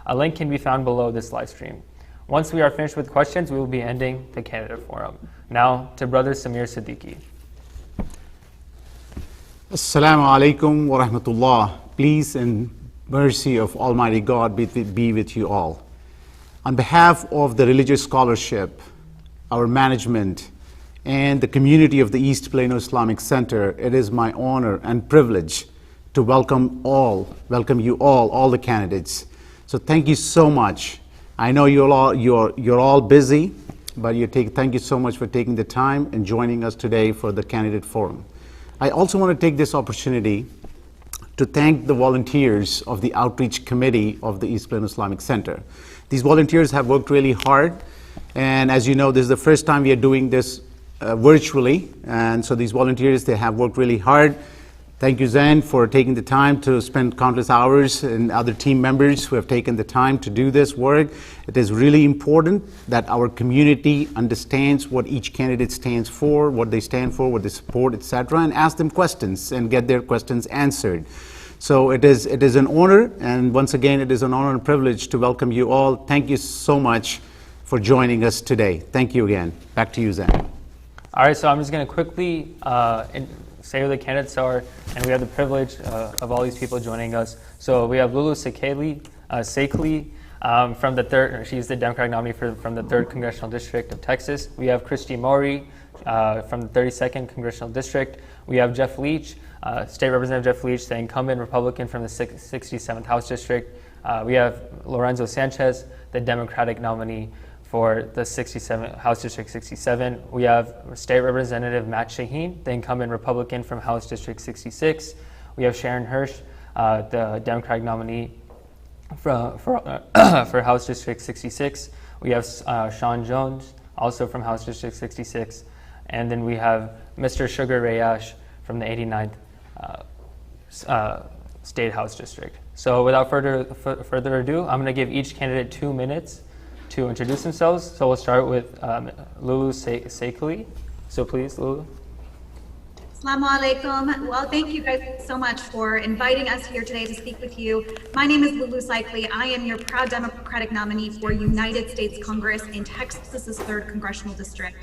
A link can be found below this live stream. Once we are finished with questions, we will be ending the candidate forum. Now to Brother Samir Siddiqui. Assalamu alaikum wa rahmatullah. Peace and mercy of Almighty God be with you all. On behalf of the religious scholarship, our management, and the community of the East Plano Islamic Center, it is my honor and privilege to welcome you all the candidates. So thank you so much. I know you're all busy, but thank you so much for taking the time and joining us today for the candidate forum. I also want to take this opportunity to thank the volunteers of the outreach committee of the East Plano Islamic Center. These volunteers have worked really hard, and as you know, this is the first time we are doing this virtually, and so these volunteers, they have worked really hard. Thank you, Zen, for taking the time to spend countless hours, and other team members who have taken the time to do this work. It is really important that our community understands what each candidate stands for, what they stand for, what they support, etc., and ask them questions and get their questions answered. So it is an honor, and once again, it is an honor and privilege to welcome you all. Thank you so much for joining us today. Thank you again. Back to you, Zen. All right, so I'm just going to quickly say who the candidates are, and we have the privilege of all these people joining us. So we have Lulu Seikli from the third. She's the Democratic nominee from the 3rd Congressional District of Texas. We have Christie Mowry from the 32nd Congressional District. We have Jeff Leach, State Representative Jeff Leach, the incumbent Republican from the 67th House District. We have Lorenzo Sanchez, the Democratic nominee for the House District 67. We have State Representative Matt Shaheen, the incumbent Republican from House District 66. We have Sharon Hirsch, the Democratic nominee for House District 66. We have Sean Jones, also from House District 66. And then we have Mr. Sugar Rayash from the 89th State House District. So without further ado, I'm going to give each candidate 2 minutes to introduce themselves. So we'll start with Lulu Seikli. So please, Lulu. Assalamu alaikum. Well, thank you guys so much for inviting us here today to speak with you. My name is Lulu Seikli. I am your proud Democratic nominee for United States Congress in Texas's 3rd Congressional District.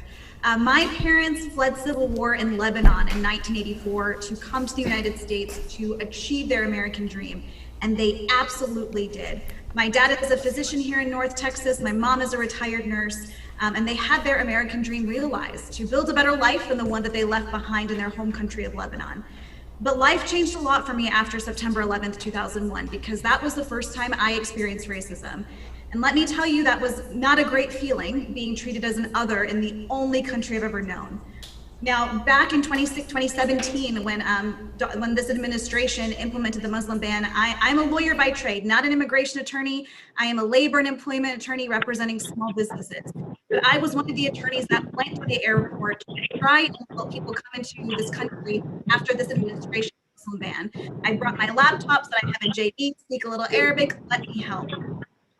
My parents fled civil war in Lebanon in 1984 to come to the United States to achieve their American dream, and they absolutely did. My dad is a physician here in North Texas. My mom is a retired nurse, and they had their American dream realized, to build a better life than the one that they left behind in their home country of Lebanon. But life changed a lot for me after September 11th, 2001, because that was the first time I experienced racism. And let me tell you, that was not a great feeling, being treated as an other in the only country I've ever known. Now, back in 2017, when this administration implemented the Muslim ban, I'm a lawyer by trade, not an immigration attorney. I am a labor and employment attorney representing small businesses. But I was one of the attorneys that went to the airport to try and help people come into this country after this administration Muslim ban. I brought my laptops that I have in JD, speak a little Arabic, let me help.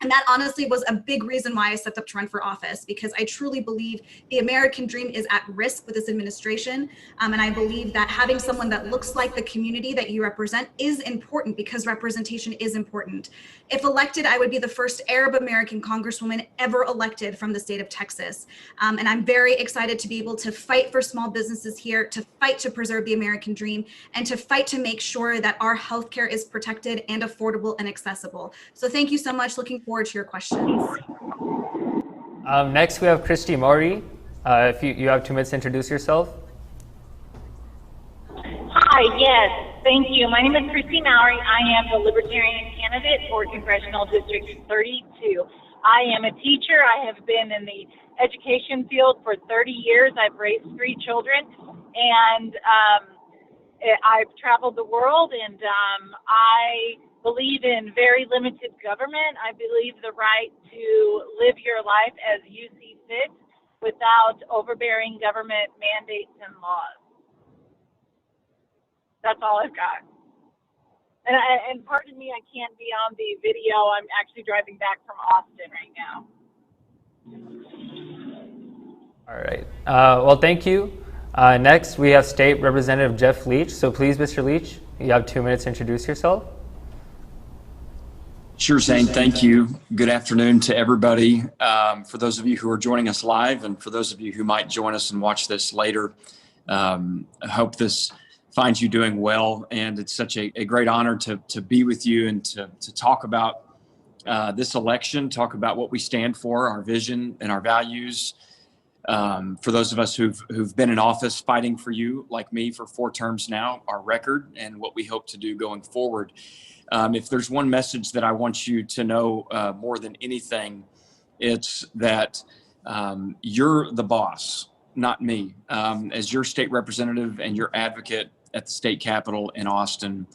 And that honestly was a big reason why I stepped up to run for office, because I truly believe the American dream is at risk with this administration. And I believe that having someone that looks like the community that you represent is important, because representation is important. If elected, I would be the first Arab American congresswoman ever elected from the state of Texas. And I'm very excited to be able to fight for small businesses here, to fight to preserve the American dream, and to fight to make sure that our healthcare is protected and affordable and accessible. So thank you so much. Looking forward to your questions. Next, we have Christie Mowry. If you have 2 minutes to introduce yourself. Hi, yes, thank you. My name is Christie Mowry. I am the Libertarian candidate for Congressional District 32. I am a teacher. I have been in the education field for 30 years. I've raised 3 children, and I've traveled the world, and I believe in very limited government. I believe the right to live your life as you see fit without overbearing government mandates and laws. That's all I've got. And pardon me, I can't be on the video. I'm actually driving back from Austin right now. All right. Well, thank you. Next, we have State Representative Jeff Leach. So please, Mr. Leach, you have 2 minutes to introduce yourself. Sure, Zane. Thank you. Good afternoon to everybody. For those of you who are joining us live, and for those of you who might join us and watch this later, I hope this finds you doing well. And it's such a great honor to be with you and to talk about this election, talk about what we stand for, our vision and our values. For those of us who've been in office fighting for you, like me, for 4 terms now, our record and what we hope to do going forward. If there's one message that I want you to know more than anything, it's that you're the boss, not me. As your state representative and your advocate at the state capitol in Austin,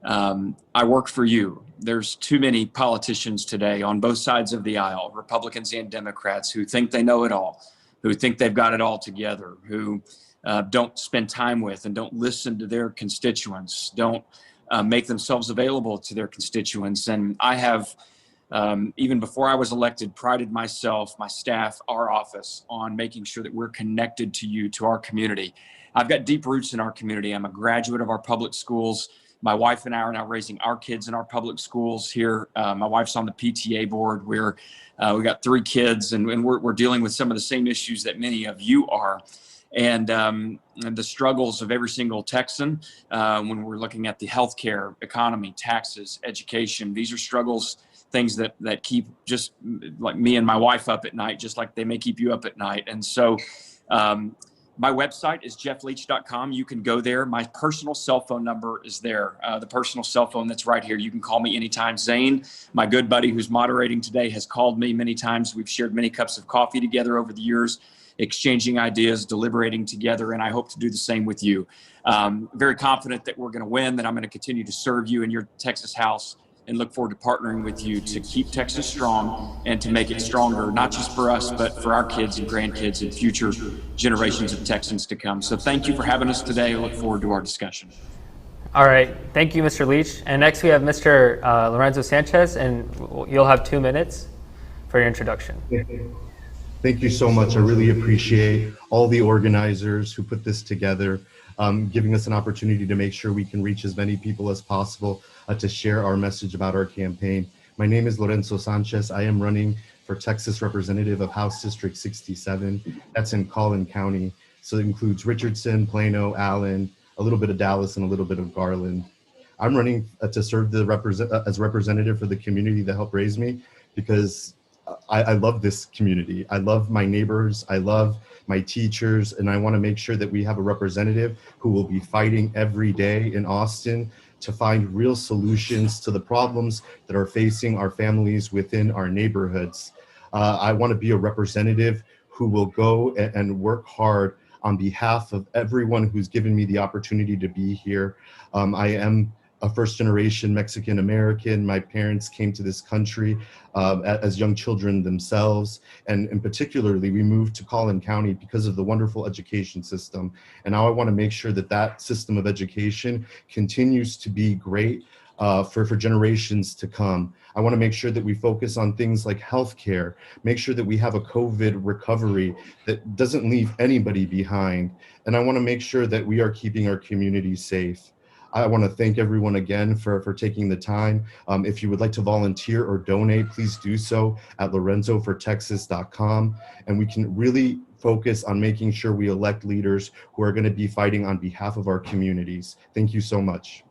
I work for you. There's too many politicians today on both sides of the aisle, Republicans and Democrats, who think they know it all, who think they've got it all together, who don't spend time with and don't listen to their constituents, don't make themselves available to their constituents. And I have, even before I was elected, prided myself, my staff, our office on making sure that we're connected to you, to our community. I've got deep roots in our community. I'm a graduate of our public schools. My wife and I are now raising our kids in our public schools here. My wife's on the PTA board. We got 3 kids, and we're dealing with some of the same issues that many of you are. And the struggles of every single Texan when we're looking at the healthcare, economy, taxes, education. These are struggles, things that keep just like me and my wife up at night, just like they may keep you up at night. And so my website is jeffleach.com. You can go there. My personal cell phone number is there. The personal cell phone that's right here. You can call me anytime. Zane, my good buddy who's moderating today, has called me many times. We've shared many cups of coffee together over the years, exchanging ideas, deliberating together, and I hope to do the same with you. Very confident that we're going to win, that I'm going to continue to serve you in your Texas House, and look forward to partnering with you to keep Texas strong and to make it stronger, not just for us, but for our kids and grandkids and future generations of Texans to come. So thank you for having us today. I look forward to our discussion. All right. Thank you, Mr. Leach. And next we have Mr. Lorenzo Sanchez, and you'll have 2 minutes for your introduction. Thank you so much. I really appreciate all the organizers who put this together, giving us an opportunity to make sure we can reach as many people as possible to share our message about our campaign. My name is Lorenzo Sanchez. I am running for Texas Representative of House District 67. That's in Collin County. So it includes Richardson, Plano, Allen, a little bit of Dallas, and a little bit of Garland. I'm running to serve as representative for the community that helped raise me, because I love this community. I love my neighbors. I love my teachers. And I want to make sure that we have a representative who will be fighting every day in Austin to find real solutions to the problems that are facing our families within our neighborhoods. I want to be a representative who will go and work hard on behalf of everyone who's given me the opportunity to be here. I am a first-generation Mexican-American. My parents came to this country as young children themselves, and particularly we moved to Collin County because of the wonderful education system. And now I want to make sure that that system of education continues to be great for generations to come. I want to make sure that we focus on things like healthcare, make sure that we have a COVID recovery that doesn't leave anybody behind. And I want to make sure that we are keeping our community safe. I want to thank everyone again for taking the time. If you would like to volunteer or donate, please do so at lorenzofortexas.com. And we can really focus on making sure we elect leaders who are going to be fighting on behalf of our communities. Thank you so much.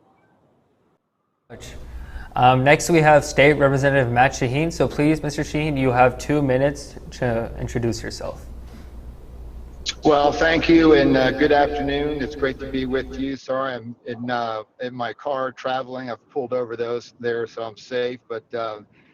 Next we have State Representative Matt Shaheen. So please, Mr. Shaheen, you have 2 minutes to introduce yourself. Well, thank you, and good afternoon. It's great to be with you. Sorry, I'm in my car traveling. I've pulled over there, so I'm safe. But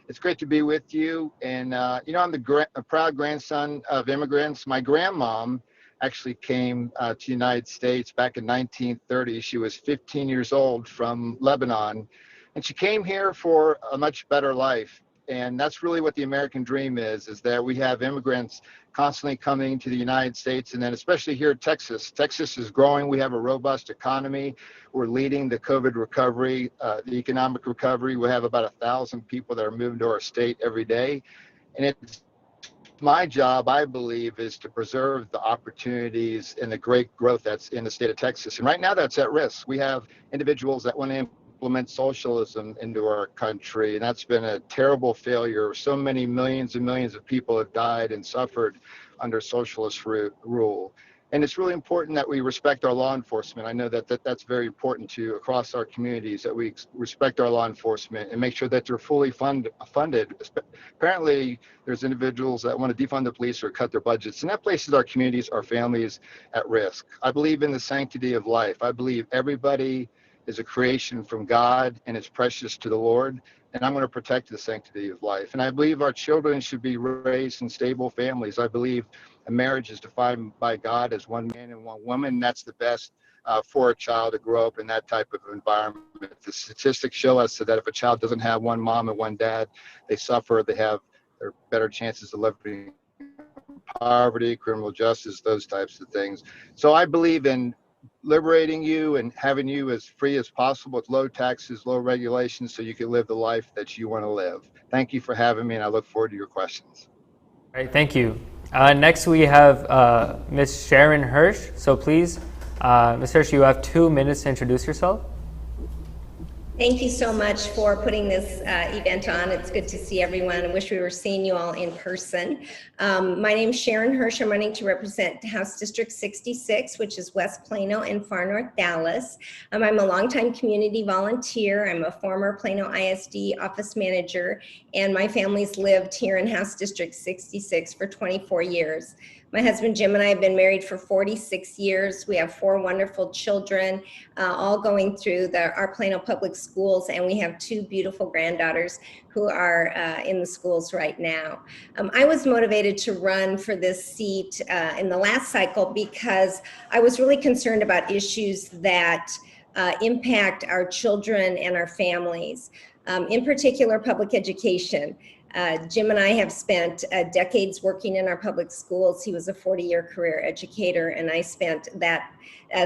it's great to be with you. And you know, I'm a proud grandson of immigrants. My grandmom actually came to the United States back in 1930. She was 15 years old from Lebanon, and she came here for a much better life. And that's really what the American dream is that we have immigrants constantly coming to the United States, and then especially here in Texas. Texas is growing. We have a robust economy. We're leading the COVID recovery, the economic recovery. We have about 1,000 people that are moving to our state every day. And it's my job, I believe, is to preserve the opportunities and the great growth that's in the state of Texas. And right now that's at risk. We have individuals that want to implement socialism into our country, and that's been a terrible failure. So many millions and millions of people have died and suffered under socialist rule. And it's really important that we respect our law enforcement. I know that's very important to across our communities, that we respect our law enforcement and make sure that they're fully funded. Apparently, there's individuals that want to defund the police or cut their budgets, and that places our communities, our families at risk. I believe in the sanctity of life. I believe everybody is a creation from God and it's precious to the Lord. And I'm going to protect the sanctity of life. And I believe our children should be raised in stable families. I believe a marriage is defined by God as one man and one woman. And that's the best for a child to grow up in that type of environment. The statistics show us that if a child doesn't have one mom and one dad, they suffer. They have their better chances of living in poverty, criminal justice, those types of things. So I believe in liberating you and having you as free as possible with low taxes, low regulations, so you can live the life that you want to live. Thank you for having me, and I look forward to your questions. All right, thank you. Next, we have Ms. Sharon Hirsch. So please, Ms. Hirsch, you have 2 minutes to introduce yourself. Thank you so much for putting this event on. It's good to see everyone. I wish we were seeing you all in person. My name is Sharon Hirsch. I'm running to represent House District 66, which is West Plano and Far North Dallas. I'm a longtime community volunteer. I'm a former Plano ISD office manager, and my family's lived here in House District 66 for 24 years. My husband Jim and I have been married for 46 years. We have 4 wonderful children, all going through our Plano public schools, and we have 2 beautiful granddaughters who are in the schools right now. I was motivated to run for this seat in the last cycle because I was really concerned about issues that impact our children and our families, in particular public education. Jim and I have spent decades working in our public schools. He was a 40-year career educator, and I spent that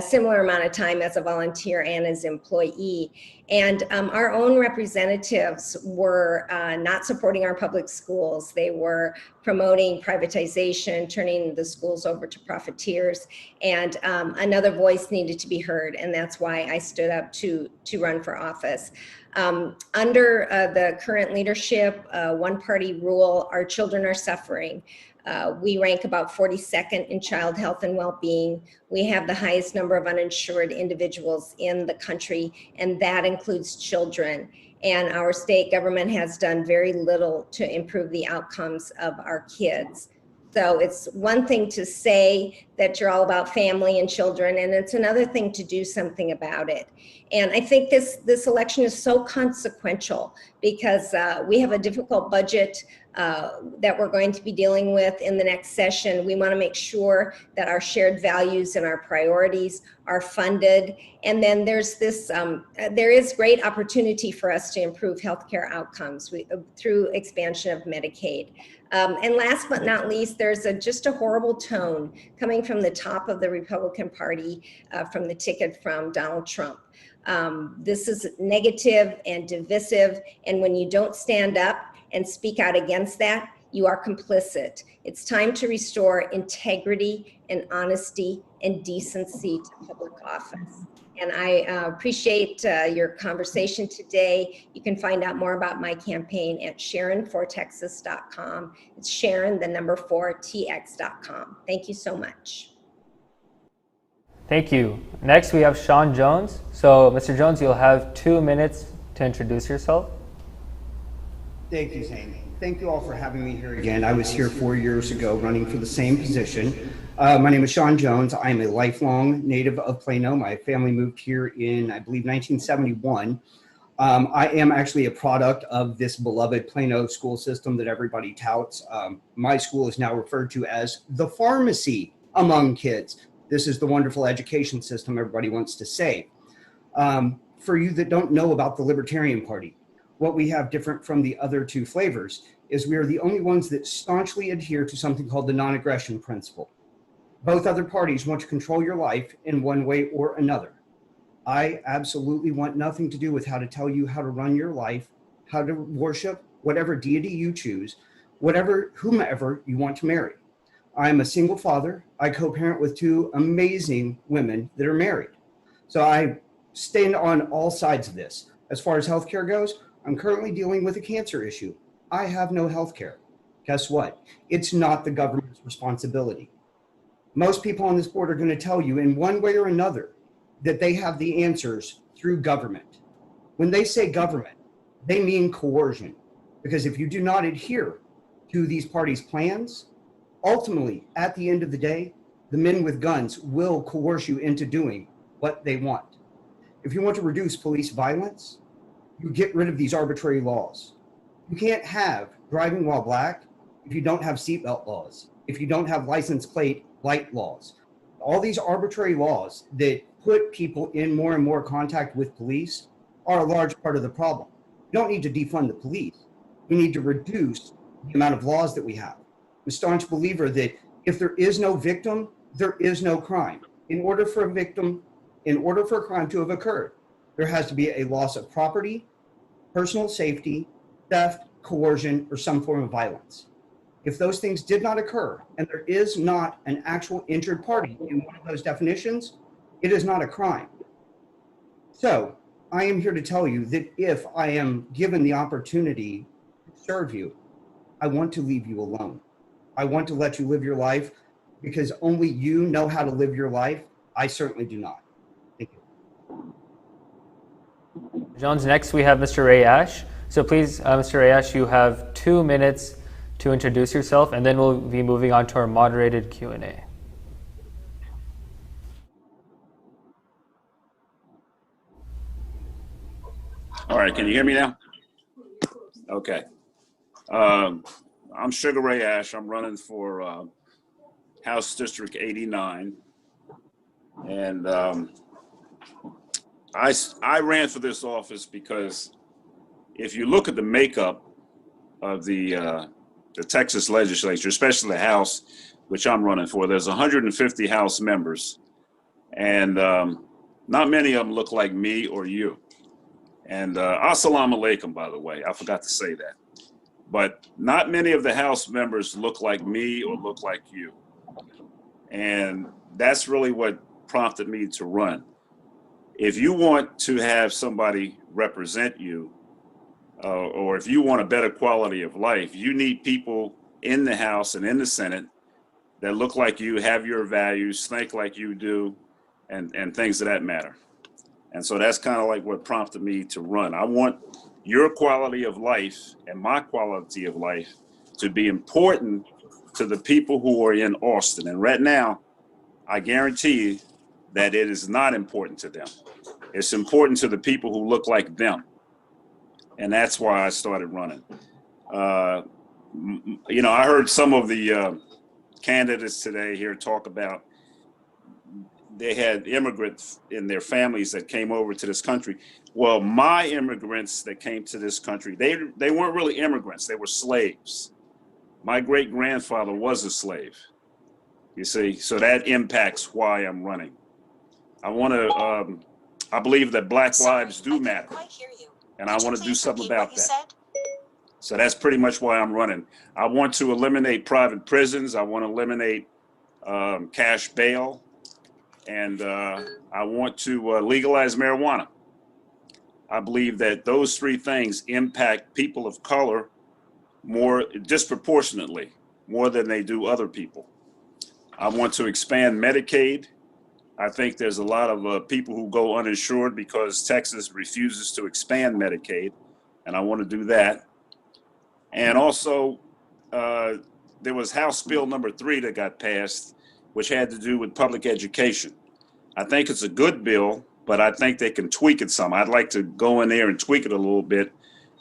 similar amount of time as a volunteer and as employee. And our own representatives were not supporting our public schools. They were promoting privatization, turning the schools over to profiteers, and another voice needed to be heard, and that's why I stood up to run for office. Under the current leadership, one-party rule, our children are suffering. We rank about 42nd in child health and well-being. We have the highest number of uninsured individuals in the country, and that includes children. And our state government has done very little to improve the outcomes of our kids. So it's one thing to say that you're all about family and children, and it's another thing to do something about it. And I think this election is so consequential because we have a difficult budget that we're going to be dealing with in the next session. We want to make sure that our shared values and our priorities are funded. And then there's this, there is great opportunity for us to improve healthcare outcomes through expansion of Medicaid. And last but not least, there's just a horrible tone coming from the top of the Republican Party from the ticket from Donald Trump. This is negative and divisive, and when you don't stand up and speak out against that, you are complicit. It's time to restore integrity and honesty and decency to public office. And I appreciate your conversation today. You can find out more about my campaign at Sharon4Texas.com. It's Sharon, the number 4TX.com. Thank you so much. Thank you. Next, we have Sean Jones. So, Mr. Jones, you'll have 2 minutes to introduce yourself. Thank you, Zane. Thank you all for having me here again. I was here 4 years ago running for the same position. My name is Sean Jones. I am a lifelong native of Plano. My family moved here in, I believe, 1971. I am actually a product of this beloved Plano school system that everybody touts. My school is now referred to as the pharmacy among kids. This is the wonderful education system everybody wants to say. For you that don't know about the Libertarian Party, what we have different from the other 2 flavors is we are the only ones that staunchly adhere to something called the non-aggression principle. Both other parties want to control your life in one way or another. I absolutely want nothing to do with how to tell you how to run your life, how to worship whatever deity you choose, whomever you want to marry. I'm a single father. I co-parent with 2 amazing women that are married. So I stand on all sides of this. As far as healthcare goes, I'm currently dealing with a cancer issue. I have no healthcare. Guess what? It's not the government's responsibility. Most people on this board are going to tell you in one way or another that they have the answers through government. When they say government, they mean coercion. Because if you do not adhere to these parties' plans, ultimately, at the end of the day, the men with guns will coerce you into doing what they want. If you want to reduce police violence, you get rid of these arbitrary laws. You can't have driving while black if you don't have seatbelt laws, if you don't have license plate light laws. All these arbitrary laws that put people in more and more contact with police are a large part of the problem. We don't need to defund the police. We need to reduce the amount of laws that we have. I'm a staunch believer that if there is no victim, there is no crime. In order for a crime to have occurred, there has to be a loss of property, personal safety, theft, coercion, or some form of violence. If those things did not occur, and there is not an actual injured party in one of those definitions, it is not a crime. So I am here to tell you that if I am given the opportunity to serve you, I want to leave you alone. I want to let you live your life because only you know how to live your life. I certainly do not. Thank you. Jones, next we have Mr. Ray Ash. So please, Mr. Ray Ash, you have 2 minutes to introduce yourself, and then we'll be moving on to our moderated Q&A. All right, can you hear me now? Okay. I'm Sugar Ray Ash. I'm running for House District 89. And I ran for this office because if you look at the makeup of the Texas legislature, especially the House, which I'm running for, there's 150 House members. And not many of them look like me or you. And assalamu alaikum, by the way, I forgot to say that. But not many of the House members look like me or look like you. And that's really what prompted me to run. If you want to have somebody represent you, or if you want a better quality of life, you need people in the House and in the Senate that look like you, have your values, think like you do, and things of that matter. And so that's kind of like what prompted me to run. I want your quality of life and my quality of life to be important to the people who are in Austin. And right now, I guarantee you that it is not important to them. It's important to the people who look like them. And that's why I started running. You know, I heard some of the candidates today here talk about they had immigrants in their families that came over to this country. Well, my immigrants that came to this country, they weren't really immigrants, they were slaves. My great-grandfather was a slave, you see, so that impacts why I'm running. I want to, I believe that Black lives do matter, and I want to do something about that. So that's pretty much why I'm running. I want to eliminate private prisons. I want to eliminate cash bail. And I want to legalize marijuana. I believe that those 3 things impact people of color more disproportionately, more than they do other people. I want to expand Medicaid. I think there's a lot of people who go uninsured because Texas refuses to expand Medicaid, and I want to do that. And also, there was House Bill number 3 that got passed, which had to do with public education. I think it's a good bill, but I think they can tweak it some. I'd like to go in there and tweak it a little bit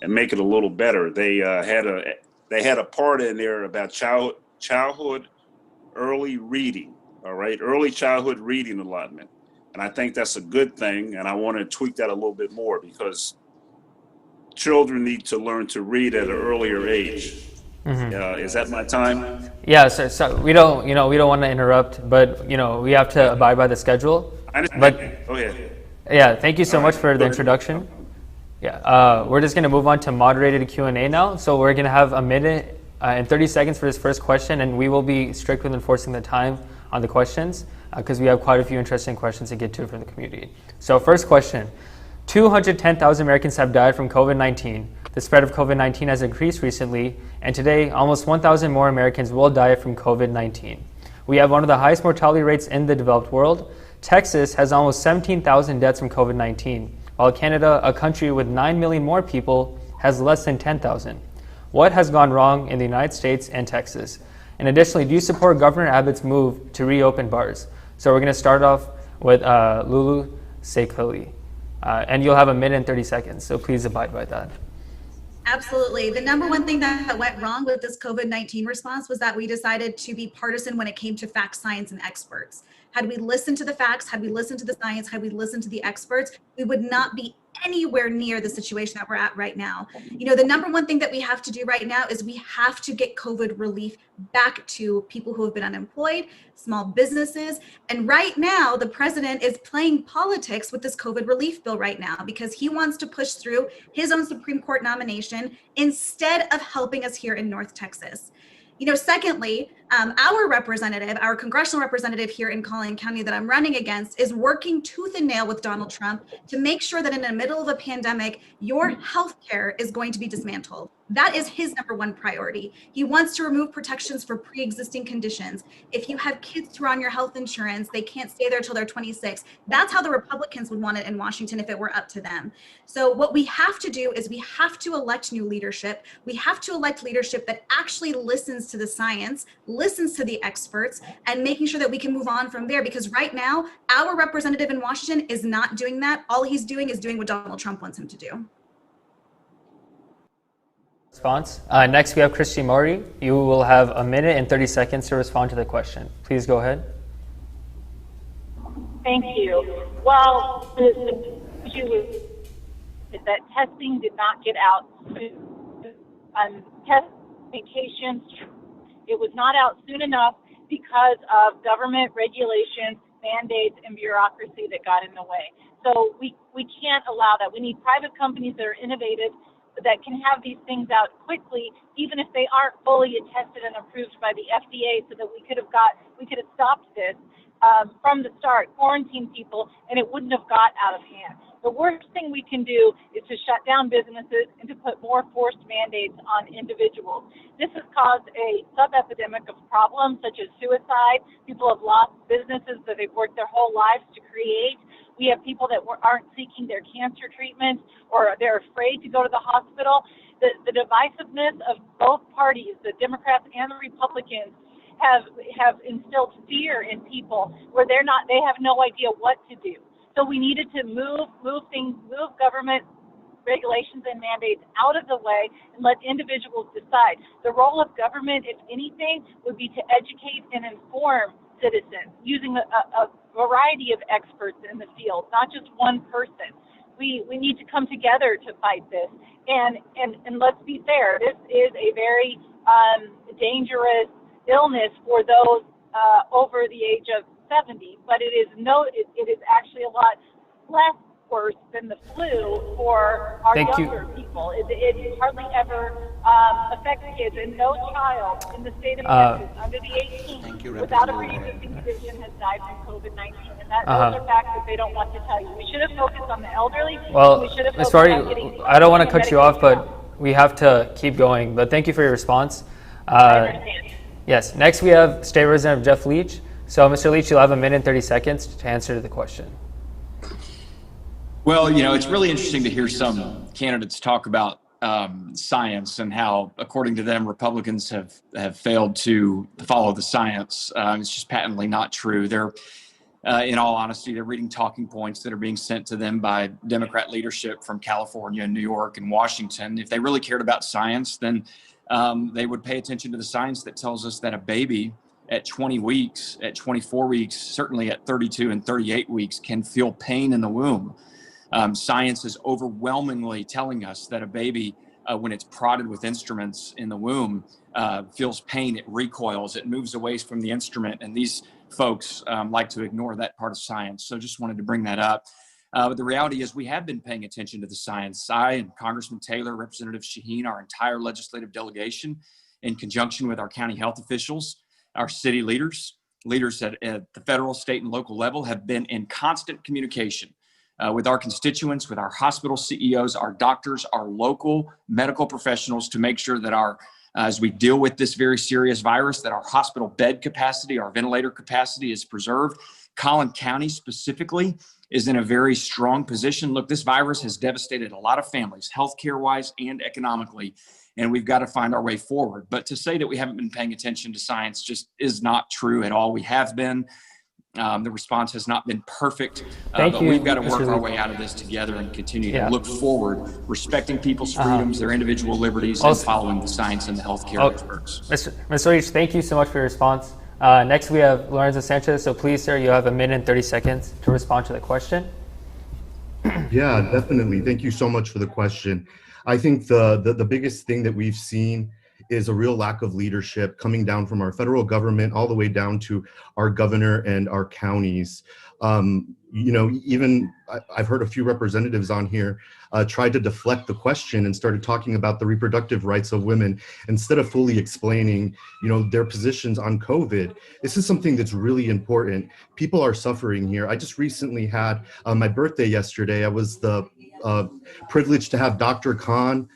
and make it a little better. They had a part in there about childhood early reading, all right, early childhood reading allotment. And I think that's a good thing, and I want to tweak that a little bit more because children need to learn to read at an earlier age. Mm-hmm. Is that my time? Yeah, so we don't want to interrupt, but we have to abide by the schedule. But go ahead. Yeah, thank you so much for the introduction. Yeah, we're just going to move on to moderated Q&A now. So we're going to have a minute and 30 seconds for this first question, and we will be strict with enforcing the time on the questions because we have quite a few interesting questions to get to from the community. So first question, 210,000 Americans have died from COVID-19. The spread of COVID-19 has increased recently, and today almost 1,000 more Americans will die from COVID-19. We have one of the highest mortality rates in the developed world. Texas has almost 17,000 deaths from COVID-19, while Canada, a country with 9 million more people, has less than 10,000. What has gone wrong in the United States and Texas? And additionally, do you support Governor Abbott's move to reopen bars? So we're going to start off with Lulu Seikli, and you'll have 1 minute and 30 seconds, so please abide by that. Absolutely. The number one thing that went wrong with this COVID-19 response was that we decided to be partisan when it came to facts, science, and experts. Had we listened to the facts, had we listened to the science, had we listened to the experts, we would not be anywhere near the situation that we're at right now. You know, the number one thing that we have to do right now is we have to get COVID relief back to people who have been unemployed, small businesses. And right now, the president is playing politics with this COVID relief bill right now because he wants to push through his own Supreme Court nomination instead of helping us here in North Texas. You know, secondly, our representative, our congressional representative here in Collin County that I'm running against is working tooth and nail with Donald Trump to make sure that in the middle of a pandemic, your health care is going to be dismantled. That is his number one priority. He wants to remove protections for pre-existing conditions. If you have kids who are on your health insurance, they can't stay there till they're 26. That's how the Republicans would want it in Washington if it were up to them. So what we have to do is we have to elect new leadership. We have to elect leadership that actually listens to the science, listens to the experts, and making sure that we can move on from there. Because right now, our representative in Washington is not doing that. All he's doing is doing what Donald Trump wants him to do. Response. Next, we have Christie Mowry. You will have 1 minute and 30 seconds to respond to the question. Please go ahead. Thank you. Well, the issue is that testing did not get out on test vacations. It was not out soon enough because of government regulations, mandates, and bureaucracy that got in the way. So we can't allow that. We need private companies that are innovative, that can have these things out quickly, even if they aren't fully tested and approved by the FDA, so that we could have stopped this from the start, quarantine people, and it wouldn't have got out of hand. The worst thing we can do is to shut down businesses and to put more forced mandates on individuals. This has caused a sub-epidemic of problems such as suicide. People have lost businesses that they've worked their whole lives to create. We have people that aren't seeking their cancer treatment, or they're afraid to go to the hospital. The divisiveness of both parties, the Democrats and the Republicans, have instilled fear in people where they have no idea what to do. So we needed to move government regulations and mandates out of the way and let individuals decide. The role of government, if anything, would be to educate and inform citizens using a variety of experts in the field, not just one person. We need to come together to fight this. And let's be fair, this is a very dangerous illness for those over the age of 70, but it is actually a lot less worse than the flu for our younger people. It hardly ever affects kids, and no child in the state of Texas under the 18 without a pre-existing condition has died from COVID-19. And those are facts that they don't want to tell you. We should have focused on the elderly. Well, we should have Ms. focused Mowry, on getting I don't want to cut you off, but we have to keep going. But thank you for your response. I understand. Yes. Next, we have State Representative Jeff Leach. So, Mr. Leach, you'll have 1 minute and 30 seconds to answer the question. Well, it's really interesting to hear some candidates talk about science and how, according to them, Republicans have failed to follow the science. It's just patently not true. They're, in all honesty, they're reading talking points that are being sent to them by Democrat leadership from California and New York and Washington. If they really cared about science, then they would pay attention to the science that tells us that a baby at 20 weeks, at 24 weeks, certainly at 32 and 38 weeks, can feel pain in the womb. Science is overwhelmingly telling us that a baby, when it's prodded with instruments in the womb, feels pain, it recoils, it moves away from the instrument. And these folks like to ignore that part of science. So just wanted to bring that up. But the reality is we have been paying attention to the science. I and Congressman Taylor, Representative Shaheen, our entire legislative delegation, in conjunction with our county health officials, our city leaders at the federal, state, and local level, have been in constant communication with our constituents, with our hospital CEOs, our doctors, our local medical professionals to make sure that as we deal with this very serious virus, that our hospital bed capacity, our ventilator capacity is preserved. Collin County specifically is in a very strong position. Look, this virus has devastated a lot of families, healthcare-wise and economically, and we've got to find our way forward. But to say that we haven't been paying attention to science just is not true at all. We have been. The response has not been perfect, but we've got to work our way out of this together and continue to look forward, respecting people's freedoms, their individual liberties, and following the science and the healthcare experts. Mr. Leach, thank you so much for your response. Next, we have Lorenzo Sanchez. So please, sir, you have 1 minute and 30 seconds to respond to the question. Yeah, definitely. Thank you so much for the question. I think the biggest thing that we've seen is a real lack of leadership coming down from our federal government all the way down to our governor and our counties. Even I've heard a few representatives on here tried to deflect the question and started talking about the reproductive rights of women instead of fully explaining, their positions on COVID. This is something that's really important. People are suffering here. I just recently had my birthday yesterday. I was the privileged to have Dr. Cont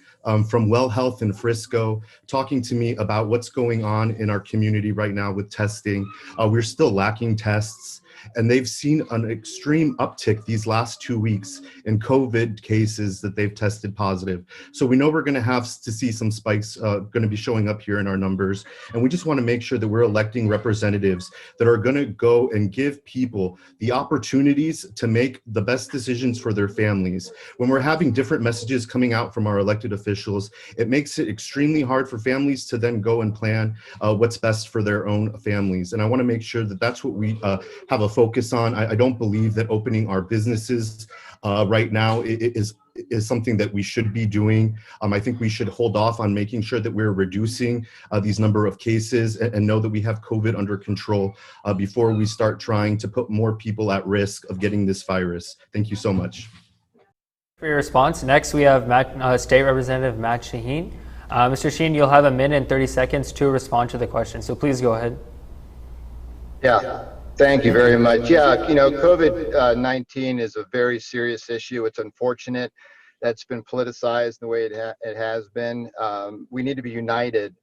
from Well Health in Frisco talking to me about what's going on in our community right now with testing. We're still lacking tests, and they've seen an extreme uptick these last 2 weeks in COVID cases that they've tested positive. So we know we're going to have to see some spikes going to be showing up here in our numbers. And we just want to make sure that we're electing representatives that are going to go and give people the opportunities to make the best decisions for their families. When we're having different messages coming out from our elected officials, it makes it extremely hard for families to then go and plan what's best for their own families. And I want to make sure that that's what we have a focus on. I don't believe that opening our businesses right now is something that we should be doing. I think we should hold off on making sure that we're reducing these number of cases and know that we have COVID under control before we start trying to put more people at risk of getting this virus. Thank you so much. For your response. Next, we have State Representative Matt Shaheen. Mr. Shaheen, you'll have 1 minute and 30 seconds to respond to the question. So please go ahead. Yeah. Thank you very much. Yeah, COVID-19 is a very serious issue. It's unfortunate that's been politicized the way it has been. We need to be united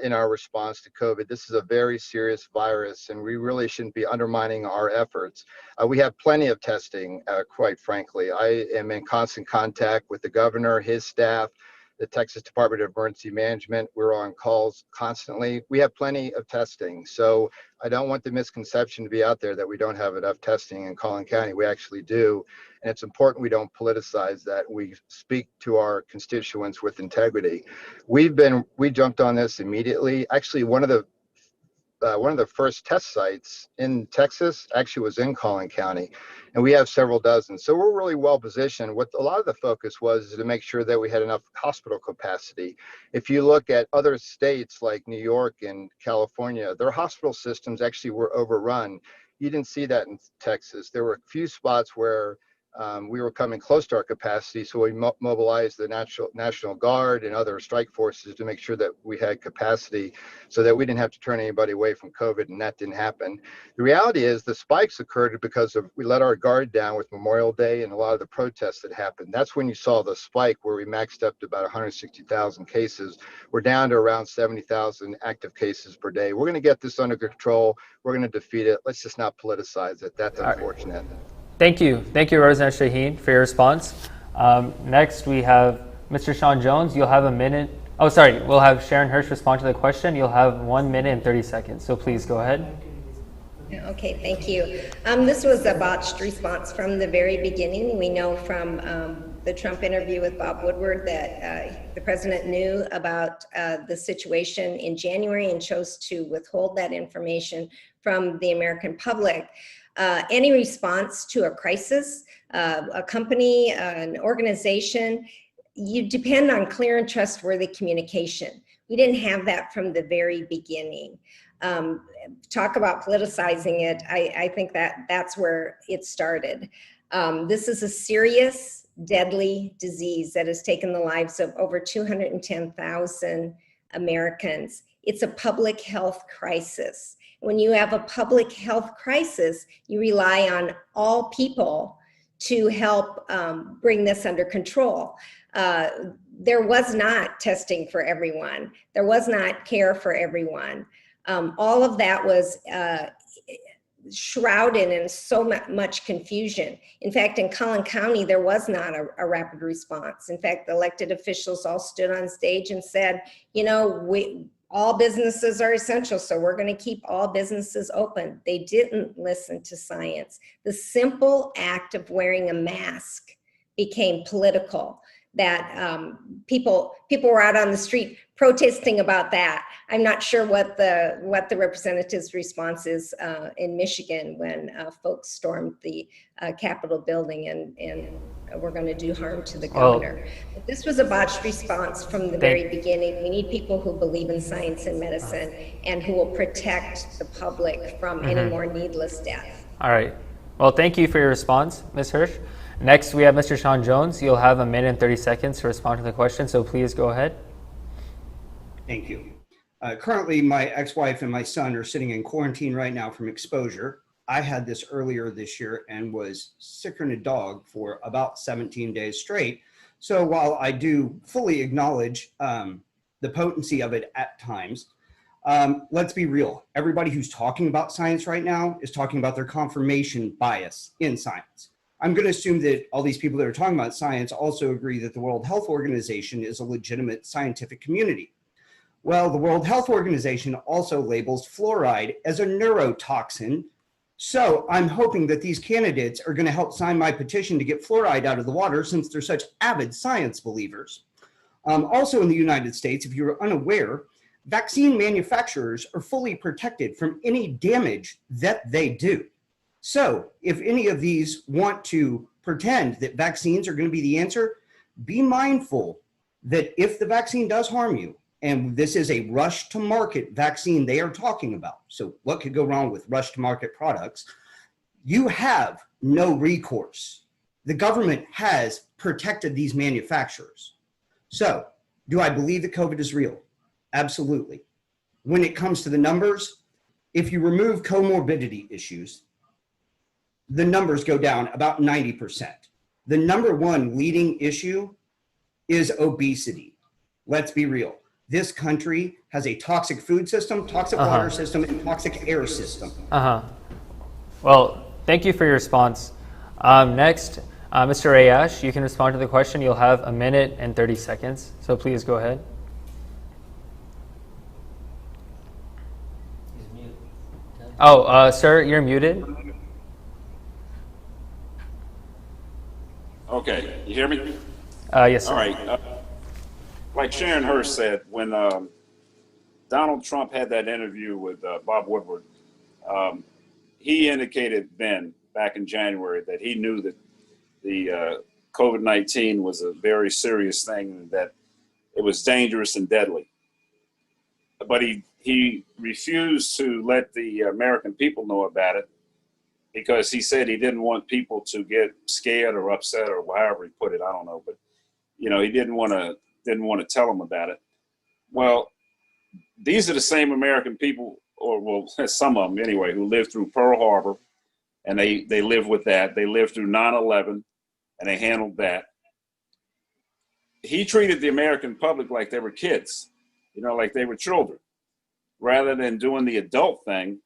in our response to COVID. This is a very serious virus, and we really shouldn't be undermining our efforts. We have plenty of testing, quite frankly. I am in constant contact with the governor, his staff, the Texas Department of Emergency Management. We're on calls constantly. We have plenty of testing. So I don't want the misconception to be out there that we don't have enough testing in Collin County. We actually do. And it's important we don't politicize that. We speak to our constituents with integrity. We jumped on this immediately. Actually, one of the first test sites in Texas actually was in Collin County, and we have several dozen. So we're really well positioned. What a lot of the focus was to make sure that we had enough hospital capacity. If you look at other states like New York and California, their hospital systems actually were overrun. You didn't see that in Texas. There were a few spots where we were coming close to our capacity, so we mobilized the National Guard and other strike forces to make sure that we had capacity so that we didn't have to turn anybody away from COVID, and that didn't happen. The reality is the spikes occurred because we let our guard down with Memorial Day and a lot of the protests that happened. That's when you saw the spike where we maxed up to about 160,000 cases. We're down to around 70,000 active cases per day. We're going to get this under control. We're going to defeat it. Let's just not politicize it. That's unfortunate. Thank you, Representative Shaheen, for your response. Next, we have Mr. Sean Jones. You'll have 1 minute. Oh, sorry. We'll have Sharon Hirsch respond to the question. You'll have 1 minute and 30 seconds. So please go ahead. Okay, thank you. This was a botched response from the very beginning. We know from the Trump interview with Bob Woodward that the president knew about the situation in January and chose to withhold that information from the American public. Any response to a crisis, a company, an organization, you depend on clear and trustworthy communication. We didn't have that from the very beginning. Talk about politicizing it. I think that's where it started. This is a serious, deadly disease that has taken the lives of over 210,000 Americans. It's a public health crisis. When you have a public health crisis, you rely on all people to help bring this under control. There was not testing for everyone. There was not care for everyone. All of that was shrouded in so much confusion. In fact, in Collin County, there was not a rapid response. In fact, the elected officials all stood on stage and said, you know, all businesses are essential, so we're going to keep all businesses open. They didn't listen to science. The simple act of wearing a mask became political. That people were out on the street protesting about that. I'm not sure what the representative's response is in Michigan when folks stormed the Capitol building and were going to do harm to the governor. But this was a botched response from the very beginning. We need people who believe in science and medicine and who will protect the public from any more needless death. All right. Well, thank you for your response, Ms. Hirsch. Next, we have Mr. Sean Jones. You'll have 1 minute and 30 seconds to respond to the question, so please go ahead. Thank you. Currently, my ex-wife and my son are sitting in quarantine right now from exposure. I had this earlier this year and was sicker than a dog for about 17 days straight. So while I do fully acknowledge the potency of it at times, let's be real. Everybody who's talking about science right now is talking about their confirmation bias in science. I'm going to assume that all these people that are talking about science also agree that the World Health Organization is a legitimate scientific community. Well, the World Health Organization also labels fluoride as a neurotoxin. So I'm hoping that these candidates are going to help sign my petition to get fluoride out of the water since they're such avid science believers. Also in the United States, if you're unaware, vaccine manufacturers are fully protected from any damage that they do. So if any of these want to pretend that vaccines are going to be the answer, be mindful that if the vaccine does harm you, and this is a rush to market vaccine they are talking about, so what could go wrong with rush to market products? You have no recourse. The government has protected these manufacturers. So do I believe that COVID is real? Absolutely. When it comes to the numbers, if you remove comorbidity issues, the numbers go down about 90%. The number one leading issue is obesity. Let's be real. This country has a toxic food system, toxic water system, and toxic air system. Well, thank you for your response. Next, Mr. Ayash, you can respond to the question. You'll have 1 minute and 30 seconds, so please go ahead. Oh, sir, you're muted. Okay, you hear me? Yes, sir. All right. Like Sharon Hirsch said, when Donald Trump had that interview with Bob Woodward, he indicated then, back in January, that he knew that the COVID-19 was a very serious thing and that it was dangerous and deadly. But he refused to let the American people know about it because he said he didn't want people to get scared or upset or however he put it. I don't know, but you know, he didn't want to tell them about it. Well, these are the same American people, or well, some of them anyway, who lived through Pearl Harbor, and they lived with that. They lived through 9/11, and they handled that. He treated the American public like they were kids, you know, like they were children, rather than doing the adult thing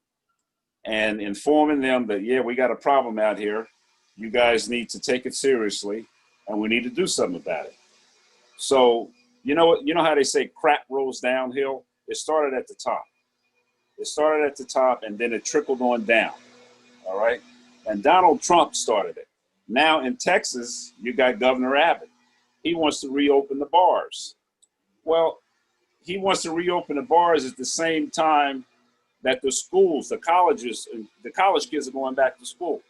and informing them that, yeah, we got a problem out here. You guys need to take it seriously, and we need to do something about it. So, you know how they say crap rolls downhill? It started at the top. It started at the top, and then it trickled on down, all right? And Donald Trump started it. Now in Texas, you got Governor Abbott. He wants to reopen the bars. Well, he wants to reopen the bars at the same time that the schools, the colleges, the college kids are going back to school.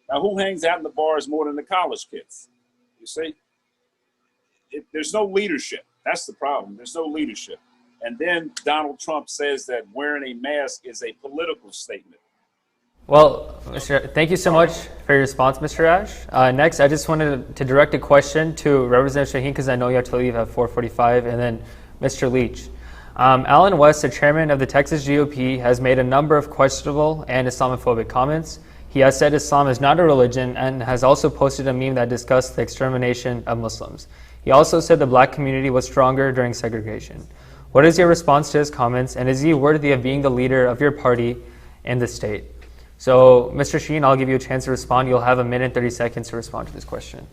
Now, who hangs out in the bars more than the college kids? You see? There's no leadership. That's the problem. There's no leadership. And then Donald Trump says that wearing a mask is a political statement. Well, thank you so much for your response, Mr. Ash. Next, I just wanted to direct a question to Representative Shaheen because I know you have to leave at 4:45, and then Mr. Leach. Alan West, the chairman of the Texas GOP, has made a number of questionable and Islamophobic comments. He has said Islam is not a religion and has also posted a meme that discussed the extermination of Muslims. He also said the black community was stronger during segregation. What is your response to his comments, and is he worthy of being the leader of your party in the state? So, Mr. Shaheen, I'll give you a chance to respond. You'll have 1 minute, 30 seconds to respond to this question.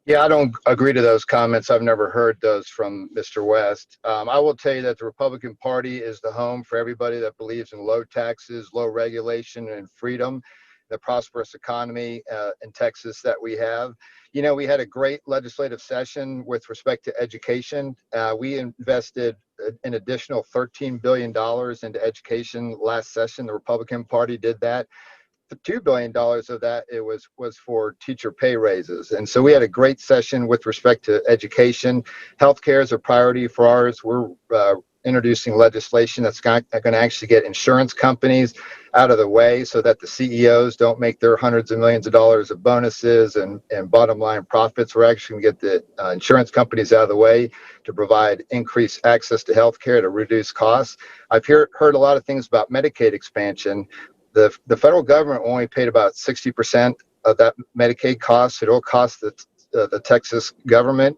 Yeah, I don't agree to those comments. I've never heard those from Mr. West. I will tell you that the Republican Party is the home for everybody that believes in low taxes, low regulation, and freedom, the prosperous economy in Texas that we have. You know, we had a great legislative session with respect to education. We invested an additional $13 billion into education last session. The Republican Party did that. The $2 billion of that was for teacher pay raises. And so we had a great session with respect to education. Healthcare is a priority for ours. We're introducing legislation that's going to actually get insurance companies out of the way so that the CEOs don't make their hundreds of millions of dollars of bonuses and bottom line profits. We're actually going to get the insurance companies out of the way to provide increased access to healthcare to reduce costs. I've heard a lot of things about Medicaid expansion. The federal government only paid about 60% of that Medicaid cost. It will cost the Texas government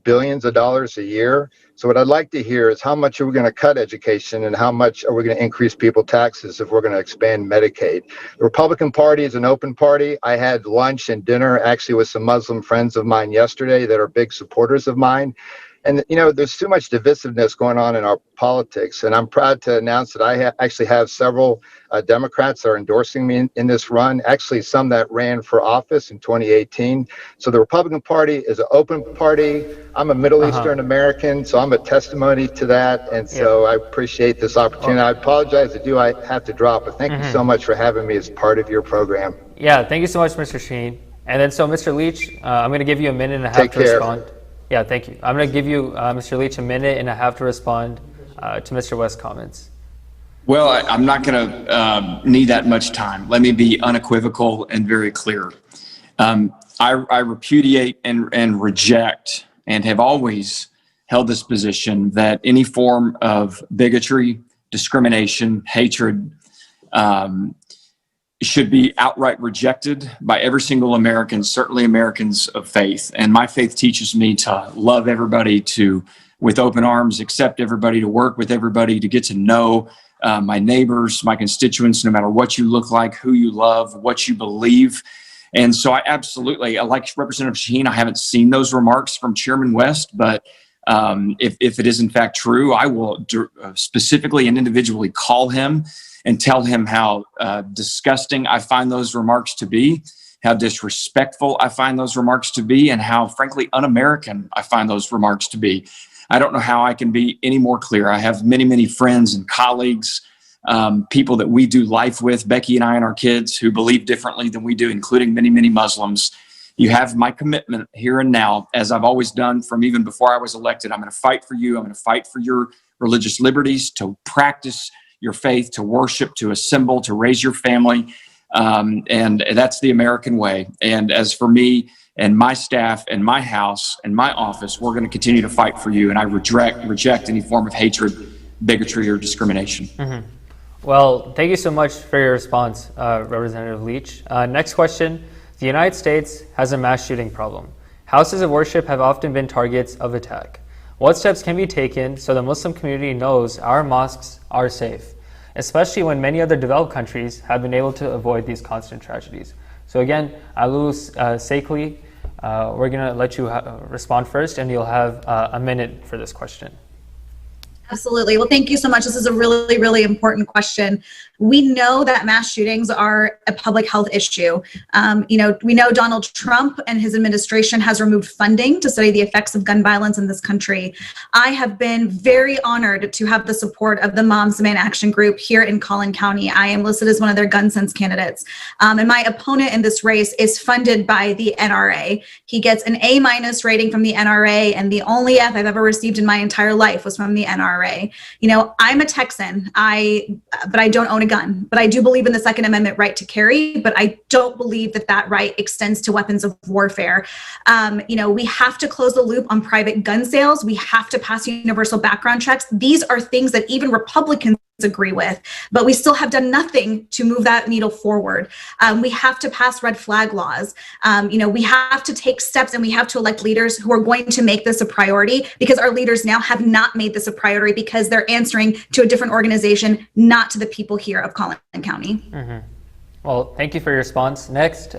billions of dollars a year. So what I'd like to hear is how much are we going to cut education and how much are we going to increase people's taxes if we're going to expand Medicaid? The Republican Party is an open party. I had lunch and dinner actually with some Muslim friends of mine yesterday that are big supporters of mine. And, you know, there's too much divisiveness going on in our politics. And I'm proud to announce that I actually have several Democrats that are endorsing me in this run, actually some that ran for office in 2018. So the Republican Party is an open party. I'm a Middle Eastern American, so I'm a testimony to that. And so I appreciate this opportunity. I apologize I have to drop, but thank you so much for having me as part of your program. Yeah, thank you so much, Mr. Shaheen. And then so, Mr. Leach, I'm going to give you 1.5 minutes to respond. Yeah, thank you. I'm going to give you, Mr. Leach, 1.5 minutes to respond to Mr. West's comments. Well, I'm not going to need that much time. Let me be unequivocal and very clear. I repudiate and reject and have always held this position that any form of bigotry, discrimination, hatred should be outright rejected by every single American, certainly Americans of faith. And my faith teaches me to love everybody, to, with open arms, accept everybody, to work with everybody, to get to know my neighbors, my constituents, no matter what you look like, who you love, what you believe. And so I absolutely, like Representative Shaheen, I haven't seen those remarks from Chairman West, but if it is in fact true, I will specifically and individually call him and tell him how disgusting I find those remarks to be, how disrespectful I find those remarks to be, and how, frankly, un-American I find those remarks to be. I don't know how I can be any more clear. I have many, many friends and colleagues, people that we do life with, Becky and I and our kids, who believe differently than we do, including many, many Muslims. You have my commitment here and now, as I've always done from even before I was elected. I'm going to fight for you. I'm going to fight for your religious liberties, to practice your faith, to worship, to assemble, to raise your family. And that's the American way. And as for me and my staff and my house and my office, we're going to continue to fight for you. And I reject any form of hatred, bigotry, or discrimination. Mm-hmm. Well, thank you so much for your response, Representative Leach. Next question. The United States has a mass shooting problem. Houses of worship have often been targets of attack. What steps can be taken so the Muslim community knows our mosques are safe, especially when many other developed countries have been able to avoid these constant tragedies? So again, Lulu, Seikli, we're going to let you respond first, and you'll have 1 minute for this question. Absolutely. Well, thank you so much. This is a really, really important question. We know that mass shootings are a public health issue. We know Donald Trump and his administration has removed funding to study the effects of gun violence in this country. I have been very honored to have the support of the Moms Demand Action Group here in Collin County. I am listed as one of their gun sense candidates. And my opponent in this race is funded by the NRA. He gets an A- rating from the NRA, and the only F I've ever received in my entire life was from the NRA. I'm a Texan, but I don't own a gun, but I do believe in the Second Amendment right to carry, but I don't believe that right extends to weapons of warfare. We have to close the loop on private gun sales. We have to pass universal background checks. These are things that even Republicans agree with, but we still have done nothing to move that needle forward. We have to pass red flag laws. We have to take steps, and we have to elect leaders who are going to make this a priority, because our leaders now have not made this a priority because they're answering to a different organization, not to the people here of Collin County. Mm-hmm. Well, thank you for your response. Next,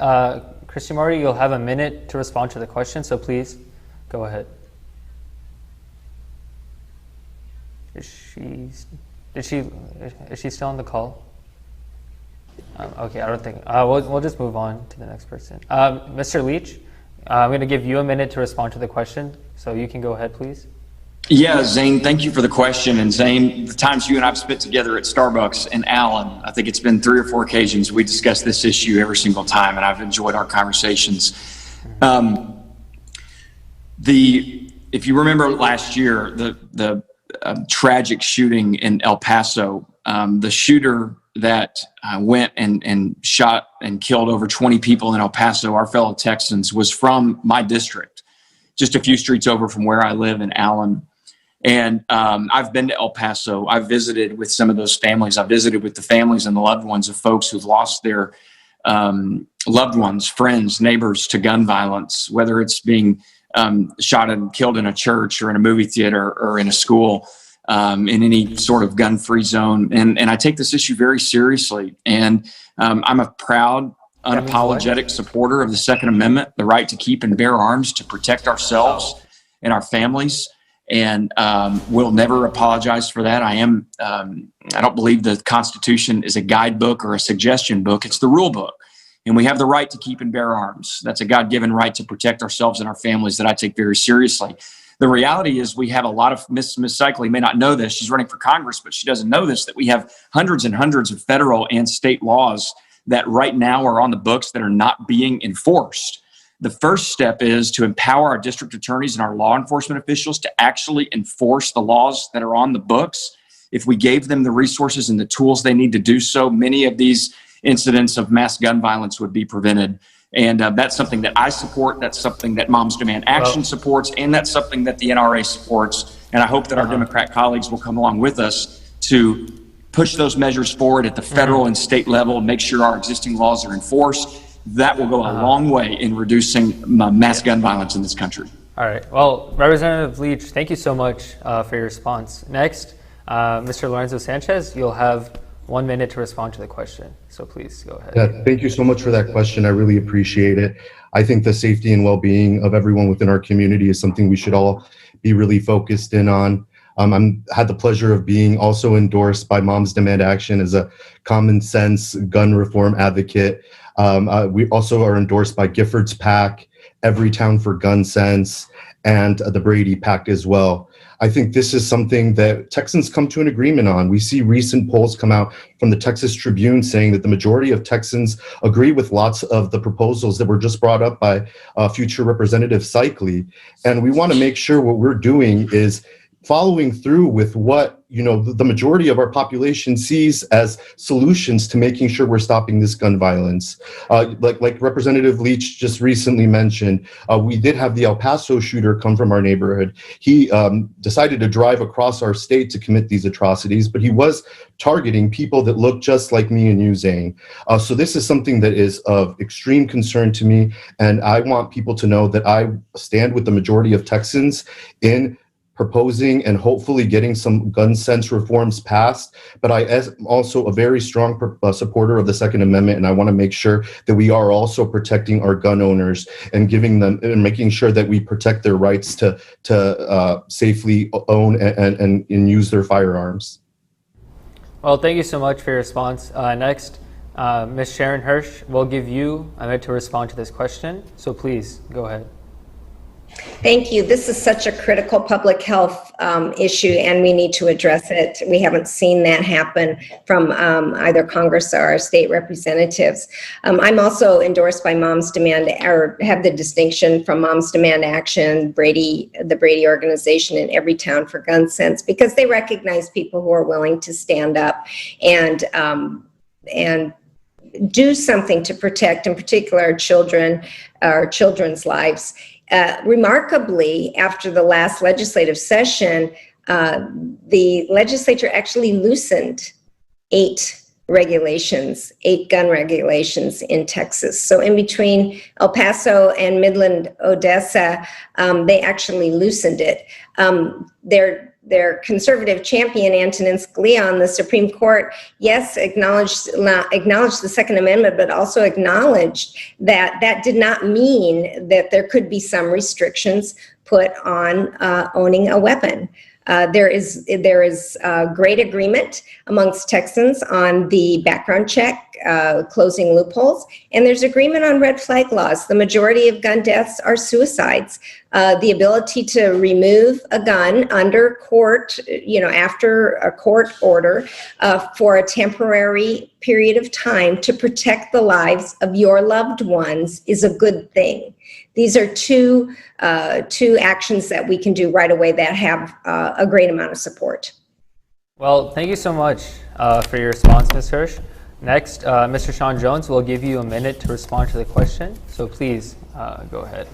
Christie Mowry, you'll have a minute to respond to the question, so please go ahead. Is she still on the call? Okay, I don't think. We'll just move on to the next person. Mr. Leach, I'm going to give you a minute to respond to the question, so you can go ahead, please. Yeah, Zane, thank you for the question. And Zane, the times you and I have spent together at Starbucks and Allen, I think it's been 3 or 4 occasions we discuss this issue every single time, and I've enjoyed our conversations. If you remember last year, the tragic shooting in El Paso, the shooter that went and shot and killed over 20 people in El Paso, our fellow Texans, was from my district, just a few streets over from where I live in Allen. And I've been to El Paso. I've visited with some of those families. I've visited with the families and the loved ones of folks who've lost their loved ones, friends, neighbors to gun violence, whether it's being shot and killed in a church or in a movie theater or in a school, in any sort of gun-free zone. And I take this issue very seriously. And I'm a proud, unapologetic supporter of the Second Amendment, the right to keep and bear arms to protect ourselves and our families. And we'll never apologize for that. I don't believe the Constitution is a guidebook or a suggestion book. It's the rule book. And we have the right to keep and bear arms. That's a God-given right to protect ourselves and our families that I take very seriously. The reality is we have a lot of, Miss Seikli may not know this, she's running for Congress, but she doesn't know this, that we have hundreds and hundreds of federal and state laws that right now are on the books that are not being enforced. The first step is to empower our district attorneys and our law enforcement officials to actually enforce the laws that are on the books. If we gave them the resources and the tools they need to do so, many of these incidents of mass gun violence would be prevented. And that's something that I support. That's something that Moms Demand Action supports. And that's something that the NRA supports. And I hope that our Democrat colleagues will come along with us to push those measures forward at the federal and state level and make sure our existing laws are enforced. That will go a long way in reducing mass gun violence in this country. All right. Well, Representative Leach, thank you so much for your response. Next, Mr. Lorenzo Sanchez, you'll have 1 minute to respond to the question. So please go ahead. Yeah, thank you so much for that question. I really appreciate it. I think the safety and well-being of everyone within our community is something we should all be really focused in on. I had the pleasure of being also endorsed by Moms Demand Action as a common sense gun reform advocate. We also are endorsed by Giffords PAC, Everytown for Gun Sense, and the Brady PAC as well. I think this is something that Texans come to an agreement on. We see recent polls come out from the Texas Tribune saying that the majority of Texans agree with lots of the proposals that were just brought up by future Representative Seikli. And we want to make sure what we're doing is following through with what the majority of our population sees as solutions to making sure we're stopping this gun violence. Like Representative Leach just recently mentioned, we did have the El Paso shooter come from our neighborhood. He decided to drive across our state to commit these atrocities, but he was targeting people that look just like me and you, Zane. So this is something that is of extreme concern to me, and I want people to know that I stand with the majority of Texans in proposing and hopefully getting some gun sense reforms passed. But I am also a very strong supporter of the Second Amendment, and I want to make sure that we are also protecting our gun owners and giving them and making sure that we protect their rights to safely own and use their firearms. Well, thank you so much for your response. Next, Ms. Sharon Hirsch will give you a minute to respond to this question. So please go ahead. Thank you. This is such a critical public health issue, and we need to address it. We haven't seen that happen from either Congress or our state representatives. I'm also endorsed by Moms Demand, or have the distinction from Moms Demand Action, the Brady organization, and Everytown for Gun Sense, because they recognize people who are willing to stand up and do something to protect, in particular, our children's lives. Remarkably, after the last legislative session, the legislature actually loosened 8 gun regulations in Texas. So in between El Paso and Midland, Odessa, they actually loosened it. Their conservative champion, Antonin Scalia, on the Supreme Court, yes, acknowledged the Second Amendment, but also acknowledged that that did not mean that there could be some restrictions put on owning a weapon. There is great agreement amongst Texans on the background check, closing loopholes, and there's agreement on red flag laws. The majority of gun deaths are suicides. The ability to remove a gun under court, after a court order, for a temporary period of time to protect the lives of your loved ones is a good thing. These are two actions that we can do right away that have a great amount of support. Well, thank you so much for your response, Ms. Hirsch. Next, Mr. Sean Jones will give you a minute to respond to the question. So please go ahead.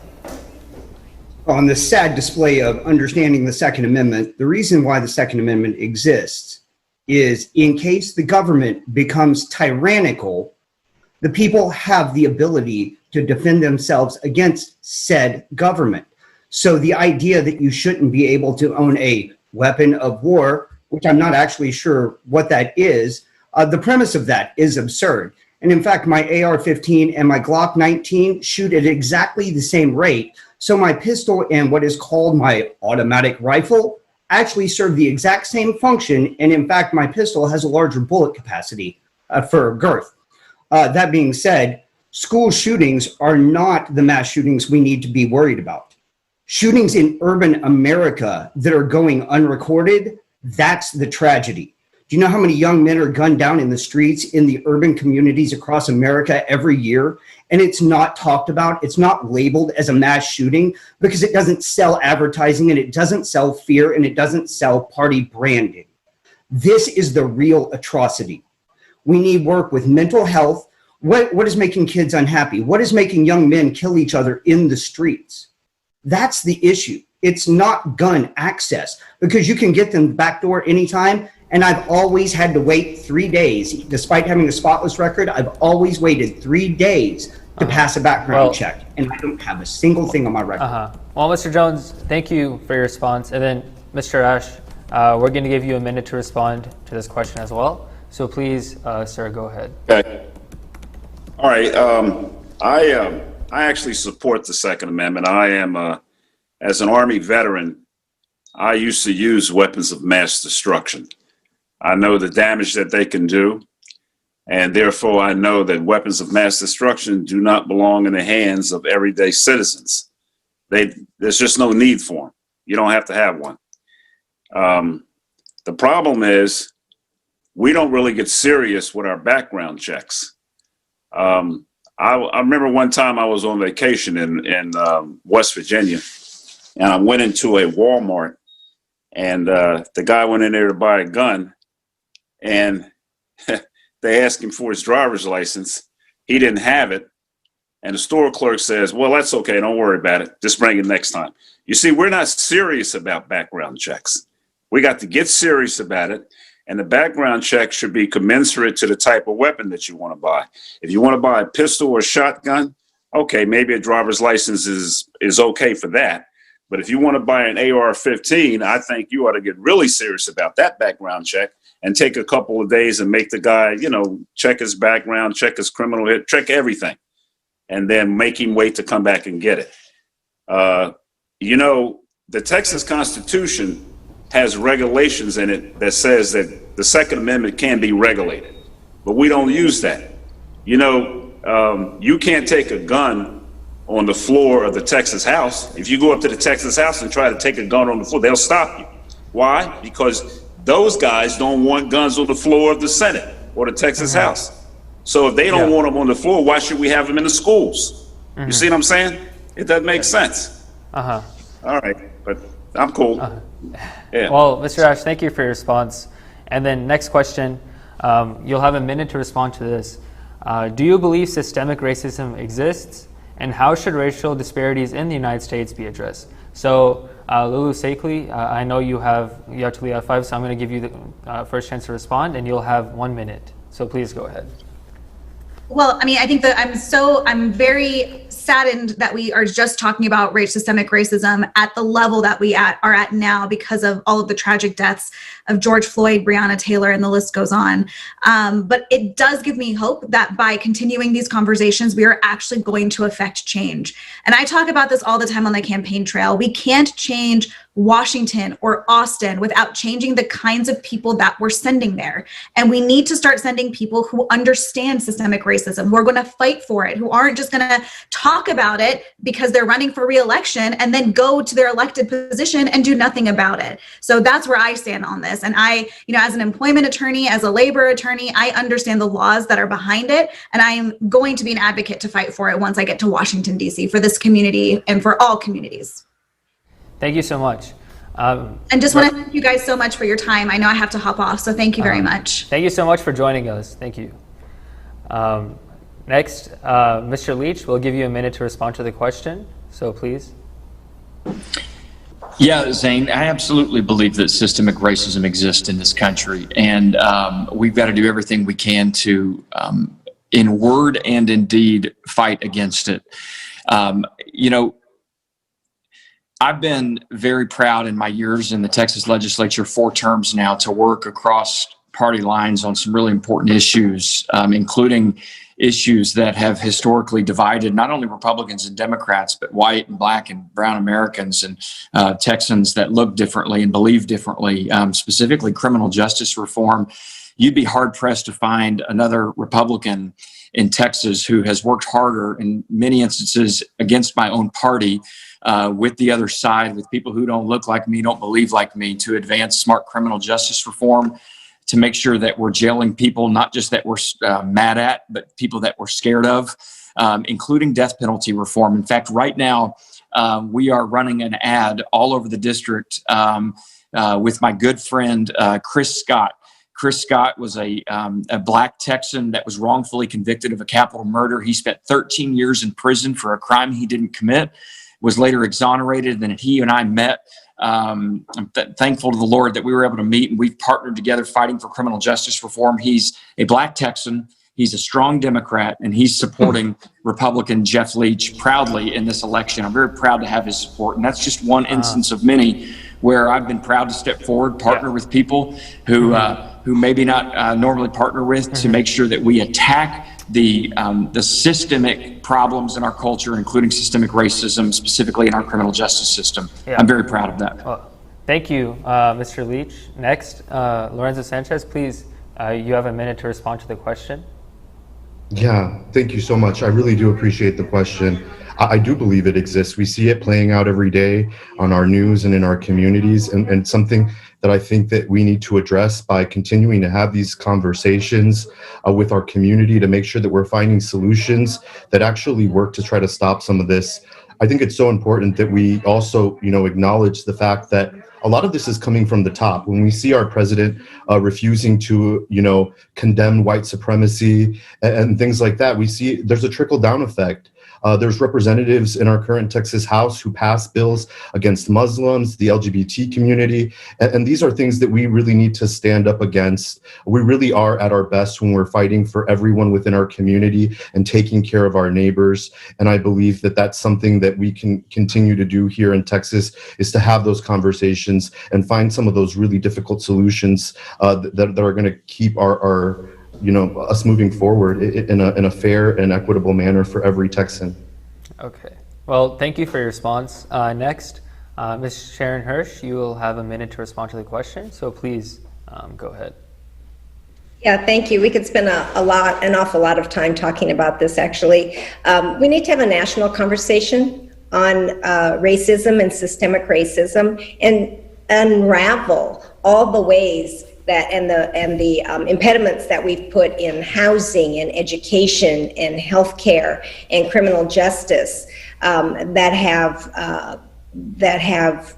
On this sad display of understanding the Second Amendment, the reason why the Second Amendment exists is in case the government becomes tyrannical, the people have the ability to defend themselves against said government. So the idea that you shouldn't be able to own a weapon of war, which I'm not actually sure what that is, the premise of that is absurd. And in fact, my AR-15 and my Glock 19 shoot at exactly the same rate. So my pistol and what is called my automatic rifle actually serve the exact same function. And in fact, my pistol has a larger bullet capacity for girth. That being said, school shootings are not the mass shootings we need to be worried about. Shootings in urban America that are going unrecorded, that's the tragedy. Do you know how many young men are gunned down in the streets in the urban communities across America every year? And it's not talked about. It's not labeled as a mass shooting because it doesn't sell advertising and it doesn't sell fear and it doesn't sell party branding. This is the real atrocity. We need work with mental health. What is making kids unhappy? What is making young men kill each other in the streets? That's the issue. It's not gun access because you can get them back door anytime. And I've always had to wait 3 days. Despite having a spotless record, I've always waited 3 days to pass a background check. And I don't have a single thing on my record. Well, Mr. Jones, thank you for your response. And then, Mr. Ash, we're going to give you a minute to respond to this question as well. So please, sir, go ahead. Okay. All right. I actually support the Second Amendment. I am, as an Army veteran, I used to use weapons of mass destruction. I know the damage that they can do, and therefore I know that weapons of mass destruction do not belong in the hands of everyday citizens. There's just no need for them. You don't have to have one. The problem is we don't really get serious with our background checks. I remember one time I was on vacation in West Virginia, and I went into a Walmart, and the guy went in there to buy a gun, and they asked him for his driver's license. He didn't have it, and the store clerk says, "Well, that's okay. Don't worry about it. Just bring it next time." You see, we're not serious about background checks. We got to get serious about it. And the background check should be commensurate to the type of weapon that you want to buy. If you want to buy a pistol or a shotgun, okay, maybe a driver's license is okay for that. But if you want to buy an AR-15, I think you ought to get really serious about that background check and take a couple of days and make the guy, check his background, check his criminal hit, check everything, and then make him wait to come back and get it. The Texas Constitution has regulations in it that says that the Second Amendment can be regulated, but we don't use that. You can't take a gun on the floor of the Texas House. If you go up to the Texas House and try to take a gun on the floor, they'll stop you. Why? Because those guys don't want guns on the floor of the Senate or the Texas House. So if they don't want them on the floor, why should we have them in the schools? You see what I'm saying? It doesn't make sense. All right, but I'm cool. Yeah. Well, Mr. Ash, thank you for your response. And then next question, you'll have a minute to respond to this. Do you believe systemic racism exists? And how should racial disparities in the United States be addressed? So Lulu Seikli, I know you actually have 5, so I'm going to give you the first chance to respond, and you'll have 1 minute. So please go ahead. Well, I mean, I think that I'm very saddened that we are just talking about systemic racism at the level that we are at now because of all of the tragic deaths of George Floyd, Breonna Taylor, and the list goes on. But it does give me hope that by continuing these conversations, we are actually going to affect change. And I talk about this all the time on the campaign trail. We can't change Washington or Austin without changing the kinds of people that we're sending there. And we need to start sending people who understand systemic racism, who are going to fight for it, who aren't just going to talk about it because they're running for re-election and then go to their elected position and do nothing about it. So that's where I stand on this. And I, as an employment attorney, as a labor attorney, I understand the laws that are behind it. And I am going to be an advocate to fight for it once I get to Washington, D.C. for this community and for all communities. Thank you so much. And just want to thank you guys so much for your time. I know I have to hop off, so thank you very much. Thank you so much for joining us. Thank you. Next, Mr. Leach, we'll give you a minute to respond to the question. So please. Yeah, Zane, I absolutely believe that systemic racism exists in this country, and we've got to do everything we can to, in word and in deed, fight against it. I've been very proud in my years in the Texas legislature, 4 terms now, to work across party lines on some really important issues, including issues that have historically divided not only Republicans and Democrats, but white and black and brown Americans and Texans that look differently and believe differently, specifically criminal justice reform. You'd be hard pressed to find another Republican in Texas who has worked harder in many instances against my own party, with the other side, with people who don't look like me, don't believe like me, to advance smart criminal justice reform, to make sure that we're jailing people, not just that we're mad at, but people that we're scared of, including death penalty reform. In fact, right now, we are running an ad all over the district with my good friend, Chris Scott. Chris Scott was a black Texan that was wrongfully convicted of a capital murder. He spent 13 years in prison for a crime he didn't commit, was later exonerated, and he and I met. I'm thankful to the Lord that we were able to meet, and we've partnered together fighting for criminal justice reform. He's a black Texan. He's a strong Democrat, and he's supporting Republican Jeff Leach proudly in this election. I'm very proud to have his support, and that's just one instance of many where I've been proud to step forward, partner with people who maybe not normally partner with, to make sure that we attack the systemic problems in our culture, including systemic racism, specifically in our criminal justice system. Yeah. I'm very proud of that. Well, thank you, Mr. Leach. Next, Lorenzo Sanchez, please, you have a minute to respond to the question. Yeah, thank you so much. I really do appreciate the question. I do believe it exists. We see it playing out every day on our news and in our communities, and something that I think that we need to address by continuing to have these conversations with our community to make sure that we're finding solutions that actually work to try to stop some of this. I think it's so important that we also, acknowledge the fact that a lot of this is coming from the top. When we see our president refusing to, condemn white supremacy and things like that, we see there's a trickle-down effect. There's representatives in our current Texas House who pass bills against Muslims, the LGBT community, and these are things that we really need to stand up against. We really are at our best when we're fighting for everyone within our community and taking care of our neighbors. And I believe that that's something that we can continue to do here in Texas, is to have those conversations and find some of those really difficult solutions that are going to keep our us moving forward in a fair and equitable manner for every Texan. Okay. Well, thank you for your response. Next, Ms. Sharon Hirsch, you will have a minute to respond to the question. So please go ahead. Yeah, thank you. We could spend an awful lot of time talking about this, actually. We need to have a national conversation on racism and systemic racism and unravel all the ways that and the impediments that we've put in housing and education and healthcare and criminal justice that have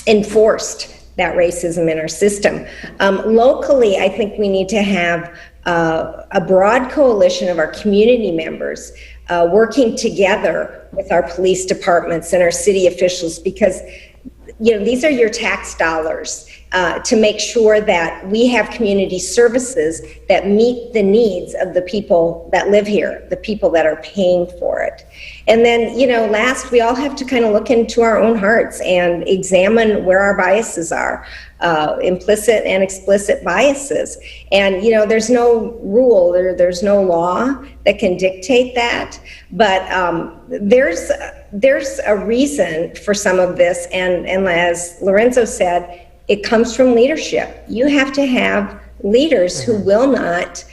enforced that racism in our system. Locally, I think we need to have a broad coalition of our community members working together with our police departments and our city officials, because these are your tax dollars to make sure that we have community services that meet the needs of the people that live here, the people that are paying for it. And then, last, we all have to kind of look into our own hearts and examine where our biases are, implicit and explicit biases. And, there's no rule, there's no law that can dictate that, but there's a reason for some of this, and as Lorenzo said, it comes from leadership. You have to have leaders who will not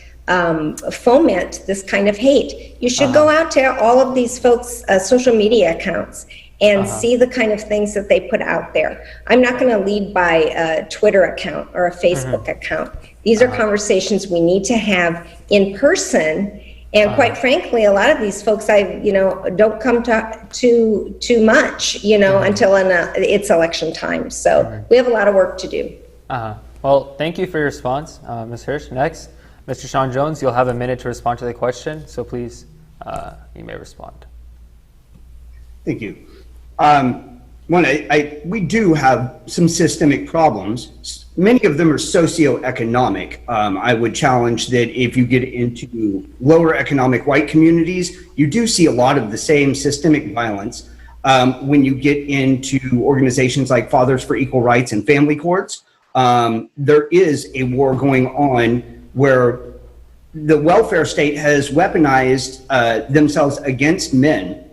foment this kind of hate. You should go out to all of these folks' social media accounts and see the kind of things that they put out there. I'm not going to lead by a Twitter account or a Facebook account. These are conversations we need to have in person. And quite frankly, a lot of these folks, don't come to too much, until it's election time. So we have a lot of work to do. Well, thank you for your response, Ms. Hirsch. Next, Mr. Sean Jones, you'll have a minute to respond to the question. So please, you may respond. Thank you. We do have some systemic problems. Many of them are socioeconomic. I would challenge that if you get into lower economic white communities, you do see a lot of the same systemic violence. When you get into organizations like Fathers for Equal Rights and family courts, there is a war going on where the welfare state has weaponized themselves against men.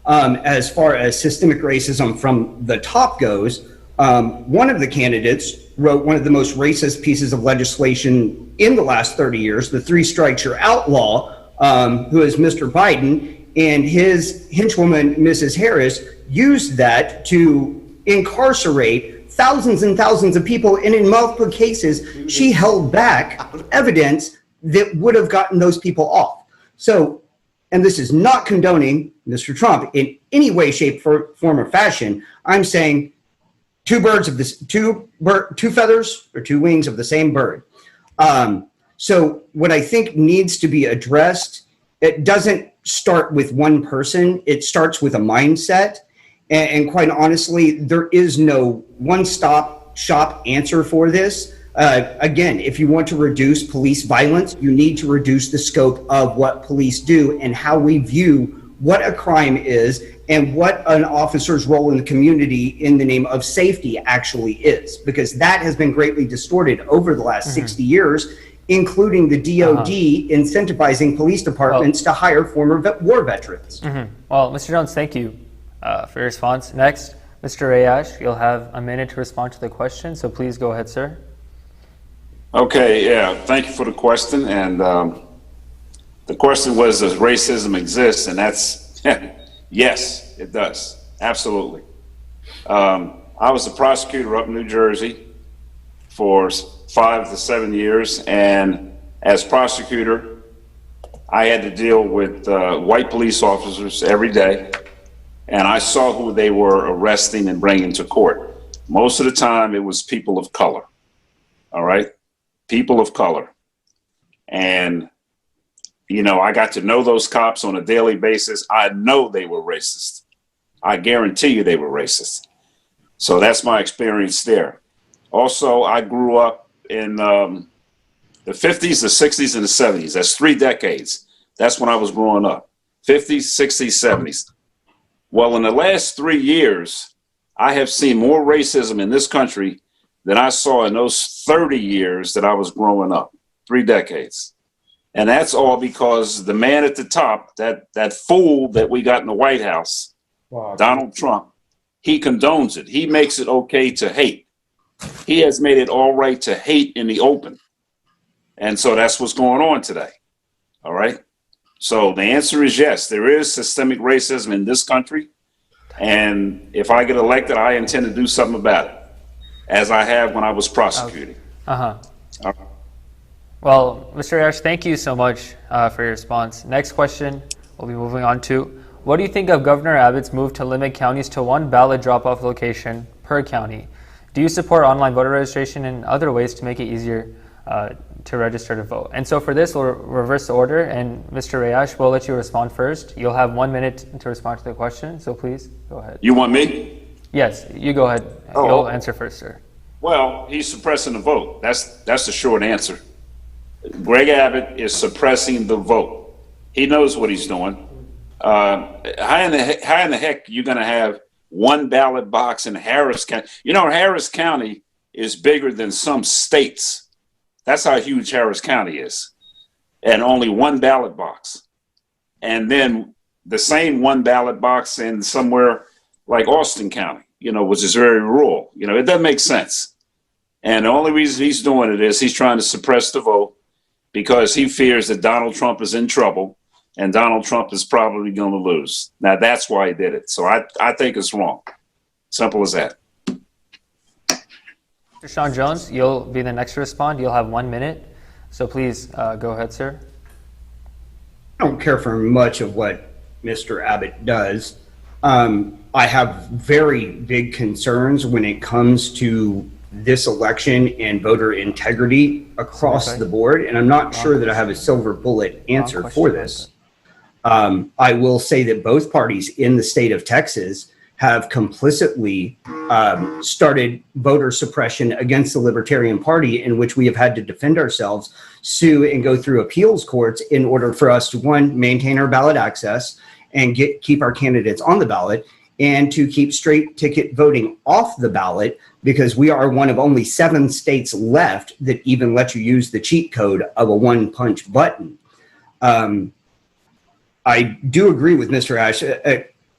As far as systemic racism from the top goes, one of the candidates wrote one of the most racist pieces of legislation in the last 30 years, the Three Strikes You're Out law, who is Mr. Biden, and his henchwoman, Mrs. Harris, used that to incarcerate thousands and thousands of people, and in multiple cases, she held back evidence that would have gotten those people off. So, and this is not condoning Mr. Trump in any way, shape, form, or fashion. I'm saying two feathers or two wings of the same bird. So what I think needs to be addressed, it doesn't start with one person. It starts with a mindset. And quite honestly, there is no one-stop shop answer for this. Again, if you want to reduce police violence, you need to reduce the scope of what police do and how we view what a crime is and what an officer's role in the community in the name of safety actually is, because that has been greatly distorted over the last 60 years, including the DOD incentivizing police departments to hire former war veterans. Well, Mr. Jones, thank you for your response. Next, Mr. Rayash, you'll have a minute to respond to the question, so please go ahead, sir. Okay, yeah, thank you for the question. And the question was, does racism exist? And that's, yes, it does, absolutely. I was a prosecutor up in New Jersey for 5 to 7 years, and as prosecutor, I had to deal with white police officers every day, and I saw who they were arresting and bringing to court. Most of the time, it was people of color, all right? People of color. And, you know, I got to know those cops on a daily basis. I know they were racist. I guarantee you they were racist. So that's my experience there. Also, I grew up in the 50s, the 60s, and the 70s. That's 3 decades. That's when I was growing up. 50s, 60s, 70s. Well, in the last 3 years, I have seen more racism in this country than I saw in those 30 years that I was growing up, 3 decades. And that's all because the man at the top, that fool that we got in the White House, Donald Trump, he condones it. He makes it okay to hate. He has made it all right to hate in the open. And so that's what's going on today. All right. So the answer is yes, there is systemic racism in this country. And if I get elected, I intend to do something about it, as I have when I was prosecuting. Well, Mr. Hirsch, thank you so much for your response. Next question we'll be moving on to. What do you think of Governor Abbott's move to limit counties to 1 ballot drop-off location per county? Do you support online voter registration and other ways to make it easier to register to vote? And so for this, we'll reverse the order, and Mr. Rayash, we'll let you respond first. You'll have 1 minute to respond to the question, so please go ahead. You want me? Yes, you go ahead. Oh. You'll answer first, sir. Well, he's suppressing the vote. That's the short answer. Greg Abbott is suppressing the vote. He knows what he's doing. How in the heck you're going to have one ballot box in Harris County? You know, Harris County is bigger than some states. That's how huge Harris County is. And only one ballot box. And then the same one ballot box in somewhere like Austin County, you know, which is very rural. You know, it doesn't make sense. And the only reason he's doing it is he's trying to suppress the vote because he fears that Donald Trump is in trouble and Donald Trump is probably going to lose. Now, that's why he did it. So I think it's wrong. Simple as that. Mr. Sean Jones, you'll be the next to respond. You'll have 1 minute. So please go ahead, sir. I don't care for much of what Mr. Abbott does. I have very big concerns when it comes to this election and voter integrity across the board, and I'm not sure that I have a silver bullet answer for this. I will say that both parties in the state of Texas have complicitly started voter suppression against the Libertarian Party, in which we have had to defend ourselves, sue, and go through appeals courts in order for us to, one, maintain our ballot access and keep our candidates on the ballot, and to keep straight ticket voting off the ballot, because we are one of only 7 states left that even let you use the cheat code of a one-punch button. I do agree with Mr. Ash.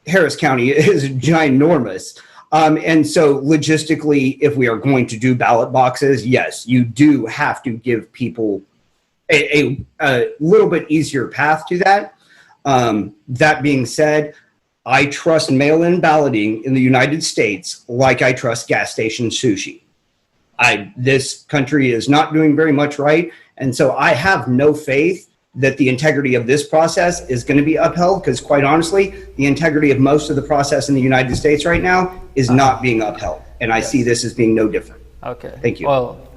Harris County is ginormous. And so logistically, if we are going to do ballot boxes, yes, you do have to give people a little bit easier path to that. That being said, I trust mail-in balloting in the United States like I trust gas station sushi. This country is not doing very much right, and so I have no faith that the integrity of this process is going to be upheld, because quite honestly, the integrity of most of the process in the United States right now is not being upheld, and I see this as being no different. Okay. Thank you. Well,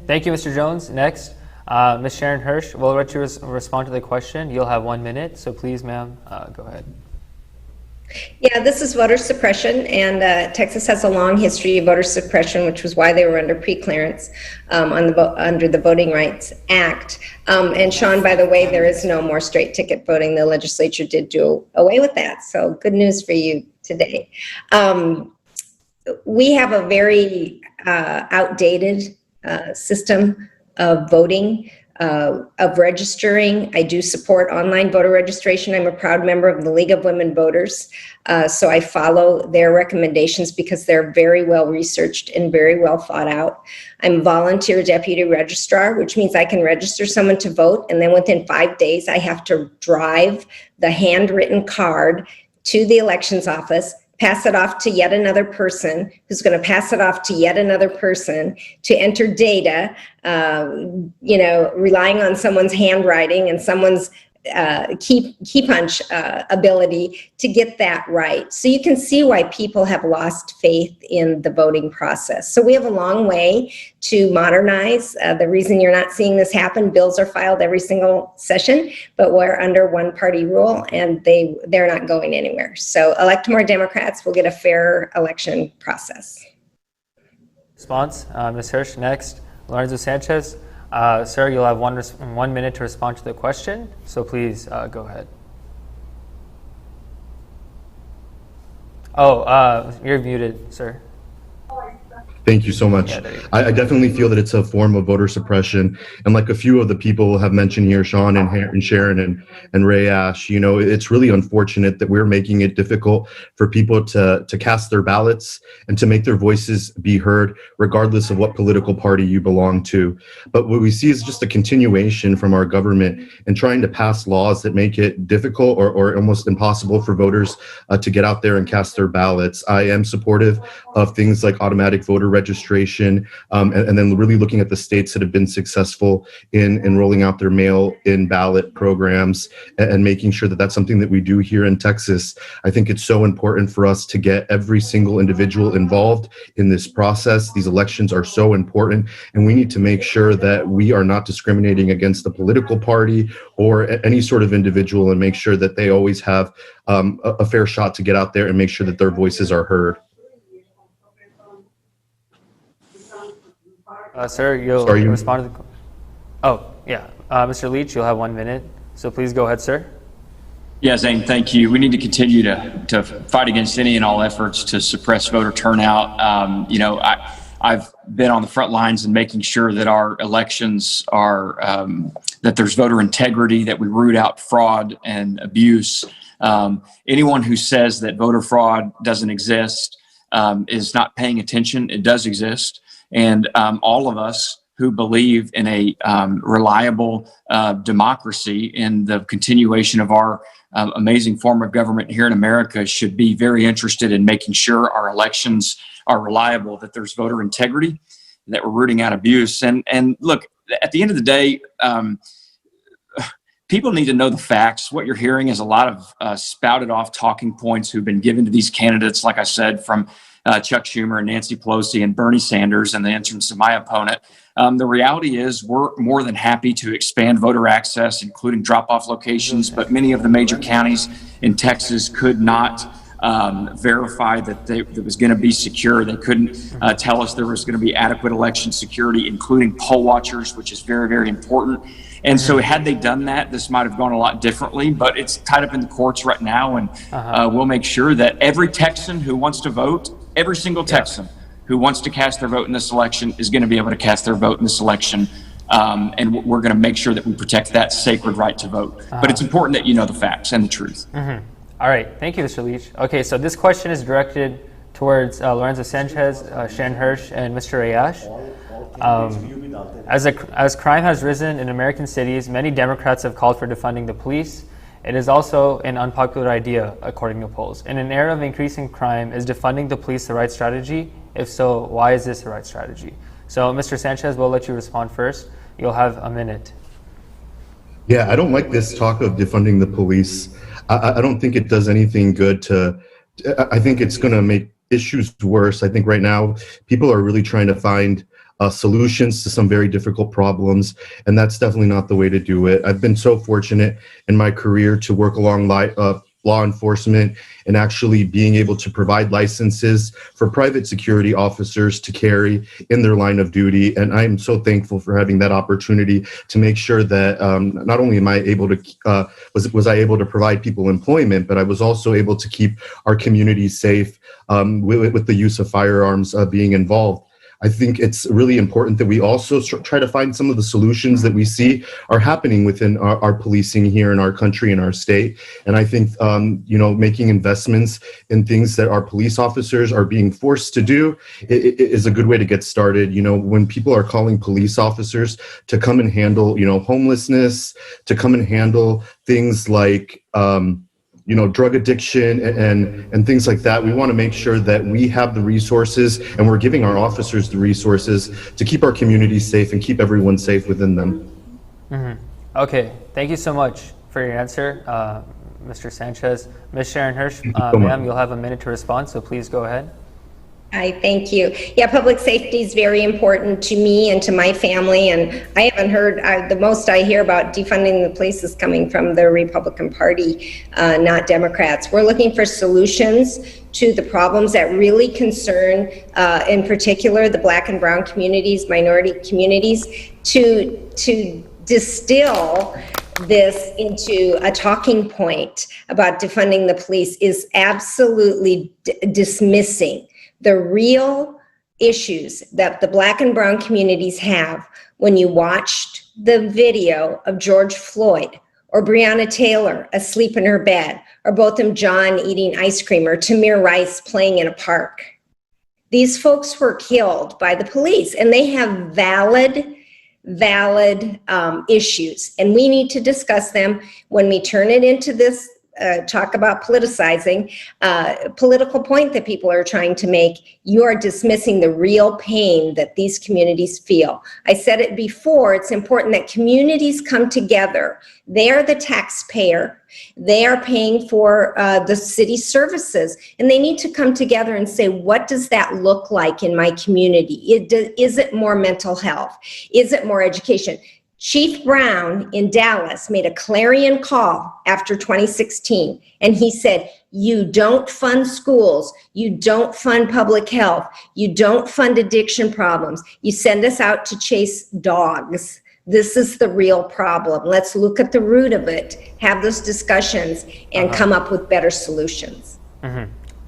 thank you, Mr. Jones. Next, Ms. Sharon Hirsch, we'll let you respond to the question. You'll have 1 minute, so please, ma'am, go ahead. Yeah, this is voter suppression, and Texas has a long history of voter suppression, which was why they were under pre-clearance under the Voting Rights Act. And Sean, by the way, there is no more straight ticket voting. The legislature did do away with that, so good news for you today. We have a very outdated system of voting. Of registering. I do support online voter registration. I'm a proud member of the League of Women Voters. So I follow their recommendations because they're very well researched and very well thought out. I'm a volunteer deputy registrar, which means I can register someone to vote, and then within 5 days, I have to drive the handwritten card to the elections office, pass it off to yet another person who's going to pass it off to yet another person to enter data, relying on someone's handwriting and someone's key punch ability to get that right. So you can see why people have lost faith in the voting process. So we have a long way to modernize. The reason you're not seeing this happen, bills are filed every single session, but we're under one-party rule, and they're not going anywhere. So elect more Democrats, we'll get a fair election process. Response, Ms. Hirsch. Next, Lorenzo Sanchez. Sir, you'll have 1 minute to respond to the question, so please go ahead. Oh, you're muted, sir. Thank you so much. I definitely feel that it's a form of voter suppression. And like a few of the people have mentioned here, Sean and Sharon and Ray Ash, you know, it's really unfortunate that we're making it difficult for people to cast their ballots and to make their voices be heard, regardless of what political party you belong to. But what we see is just a continuation from our government in trying to pass laws that make it difficult or almost impossible for voters to get out there and cast their ballots. I am supportive of things like automatic voter registration, and then really looking at the states that have been successful in rolling out their mail-in ballot programs and making sure that that's something that we do here in Texas. I think it's so important for us to get every single individual involved in this process. These elections are so important, and we need to make sure that we are not discriminating against the political party or any sort of individual, and make sure that they always have a fair shot to get out there and make sure that their voices are heard. Sir, you'll respond to the... Oh, yeah. Mr. Leach, you'll have 1 minute. So please go ahead, sir. Yeah, Zane, thank you. We need to continue to fight against any and all efforts to suppress voter turnout. You know, I've been on the front lines in making sure that our elections are, that there's voter integrity, that we root out fraud and abuse. Anyone who says that voter fraud doesn't exist is not paying attention. It does exist. And all of us who believe in a reliable democracy, in the continuation of our amazing form of government here in America, should be very interested in making sure our elections are reliable, that there's voter integrity, that we're rooting out abuse. And look, at the end of the day, people need to know the facts. What you're hearing is a lot of spouted off talking points who've been given to these candidates, like I said, from Chuck Schumer and Nancy Pelosi and Bernie Sanders and the entrance of my opponent. The reality is we're more than happy to expand voter access, including drop-off locations, but many of the major counties in Texas could not verify that it was going to be secure. They couldn't tell us there was going to be adequate election security, including poll watchers, which is very, very important. And so had they done that, this might have gone a lot differently, but it's tied up in the courts right now. And we'll make sure that every Texan who wants to vote, every single Texan who wants to cast their vote in this election is going to be able to cast their vote in this election. And we're going to make sure that we protect that sacred right to vote. But it's important that you know the facts and the truth. All right. Thank you, Mr. Leach. Okay, so this question is directed towards Lorenzo Sanchez, Sharon Hirsch, and Mr. Ayash. As crime has risen in American cities, many Democrats have called for defunding the police. It is also an unpopular idea, according to polls. In an era of increasing crime, is defunding the police the right strategy? If so, why is this the right strategy? So, Mr. Sanchez, we'll let you respond first. You'll have a minute. Yeah, I don't like this talk of defunding the police. I don't think it does anything good I think it's going to make issues worse. I think right now people are really trying to find solutions to some very difficult problems, and that's definitely not the way to do it. I've been so fortunate in my career to work along law enforcement and actually being able to provide licenses for private security officers to carry in their line of duty. And I'm so thankful for having that opportunity to make sure that not only am I able to, was I able to provide people employment, but I was also able to keep our community safe with the use of firearms being involved. I think it's really important that we also try to find some of the solutions that we see are happening within our policing here in our country and our state. And I think, making investments in things that our police officers are being forced to do is a good way to get started. You know, when people are calling police officers to come and handle, homelessness, to come and handle things like, drug addiction and things like that. We want to make sure that we have the resources and we're giving our officers the resources to keep our communities safe and keep everyone safe within them. Okay, thank you so much for your answer, Mr. Sanchez. Ms. Sharon Hirsch, ma'am, you'll have a minute to respond, so please go ahead. Hi, thank you. Yeah, public safety is very important to me and to my family, and I haven't heard, the most I hear about defunding the police is coming from the Republican Party, not Democrats. We're looking for solutions to the problems that really concern, in particular, the Black and brown communities, minority communities, to distill this into a talking point about defunding the police is absolutely dismissing the real issues that the Black and brown communities have when you watched the video of George Floyd or Breonna Taylor asleep in her bed, or Botham Jean eating ice cream, or Tamir Rice playing in a park. These folks were killed by the police, and they have valid issues, and we need to discuss them. When we turn it into this talk about politicizing, political point that people are trying to make, you are dismissing the real pain that these communities feel. I said it before, it's important that communities come together. They are the taxpayer. They are paying for the city services, and they need to come together and say, what does that look like in my community? Is it more mental health? Is it more education? Chief Brown in Dallas made a clarion call after 2016, and he said, you don't fund schools, you don't fund public health, you don't fund addiction problems, you send us out to chase dogs. This is the real problem. Let's look at the root of it, have those discussions, and come up with better solutions.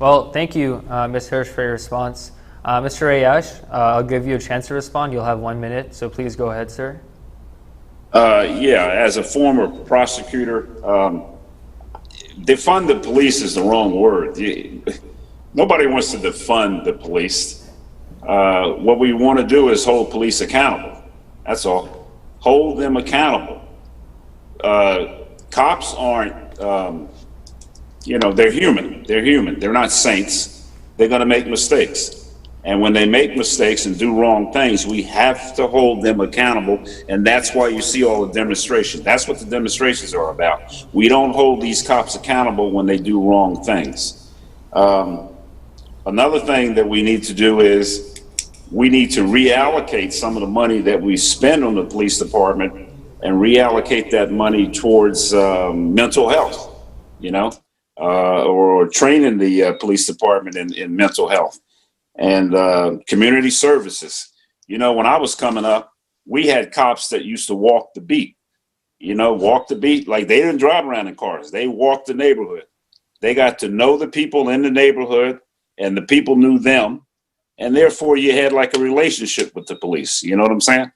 Well, thank you, Ms. Hirsch, for your response. Mr. Ayash, I'll give you a chance to respond. You'll have 1 minute, so please go ahead, sir. Yeah, as a former prosecutor, defund the police is the wrong word. Nobody wants to defund the police. What we want to do is hold police accountable. That's all. Hold them accountable. Cops aren't, they're human. They're human. They're not saints. They're going to make mistakes. And when they make mistakes and do wrong things, we have to hold them accountable. And that's why you see all the demonstrations. That's what the demonstrations are about. We don't hold these cops accountable when they do wrong things. Another thing that we need to do is we need to reallocate some of the money that we spend on the police department and reallocate that money towards mental health, or training the police department in mental health. And community services. When I was coming up, we had cops that used to walk the beat, like they didn't drive around in cars. They walked the neighborhood. They got to know the people in the neighborhood and the people knew them. And therefore you had like a relationship with the police. You know what I'm saying?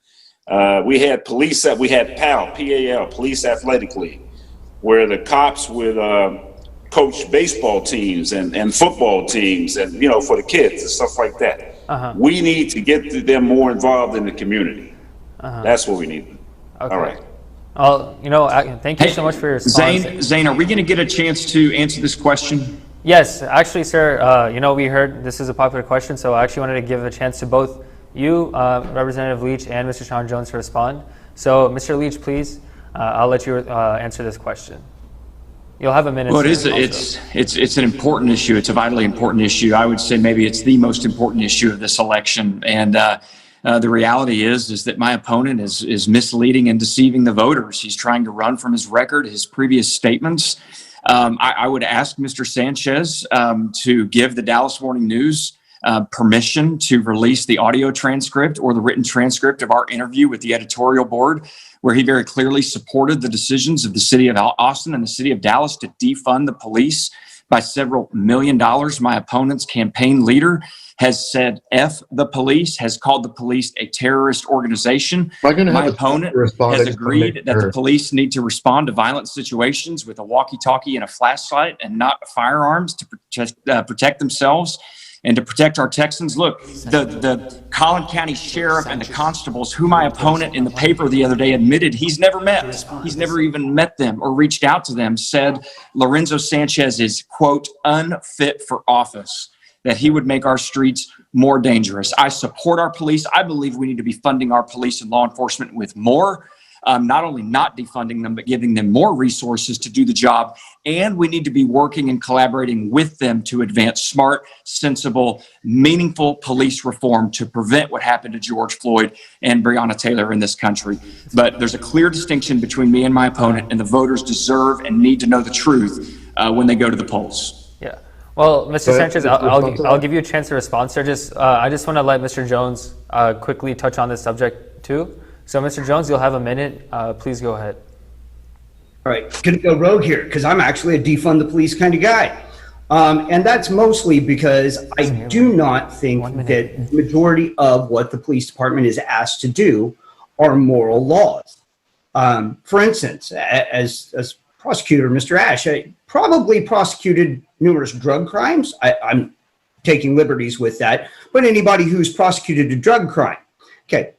We had police we had PAL, Police Athletic League, where the cops would coach baseball teams and football teams and, for the kids and stuff like that. We need to get them more involved in the community. That's what we need. Okay. All right. Well, thank you so much for your response. Zane, are we going to get a chance to answer this question? Yes, actually, sir, we heard this is a popular question, so I actually wanted to give a chance to both you, Representative Leach, and Mr. Sean Jones to respond. So, Mr. Leach, please, I'll let you answer this question. You'll have a minute. Well, it's an important issue. It's a vitally important issue. I would say maybe it's the most important issue of this election. And the reality is that my opponent is misleading and deceiving the voters. He's trying to run from his record, his previous statements. I would ask Mr. Sanchez to give the Dallas Morning News permission to release the audio transcript or the written transcript of our interview with the editorial board, where he very clearly supported the decisions of the city of Austin and the city of Dallas to defund the police by several $1 million. My opponent's campaign leader has said F the police, has called the police a terrorist organization. My opponent has agreed that the police need to respond to violent situations with a walkie-talkie and a flashlight and not firearms to protect themselves and to protect our Texans. Look, the Collin County Sheriff and the constables, who my opponent in the paper the other day admitted he's never met, he's never even met them or reached out to them, said Lorenzo Sanchez is, quote, unfit for office, that he would make our streets more dangerous. I support our police. I believe we need to be funding our police and law enforcement with more, not only not defunding them, but giving them more resources to do the job. And we need to be working and collaborating with them to advance smart, sensible, meaningful police reform to prevent what happened to George Floyd and Breonna Taylor in this country. But there's a clear distinction between me and my opponent, and the voters deserve and need to know the truth when they go to the polls. Yeah. Well, Mr. Sanchez, I'll give you a chance to respond, sir. I just want to let Mr. Jones quickly touch on this subject too. So, Mr. Jones, you'll have a minute. Please go ahead. All right, gonna go rogue here because I'm actually a defund the police kind of guy. And that's mostly because I do not think that the majority of what the police department is asked to do are moral laws. For instance, as prosecutor, Mr. Ash, I probably prosecuted numerous drug crimes. I'm taking liberties with that, but anybody who's prosecuted a drug crime, okay,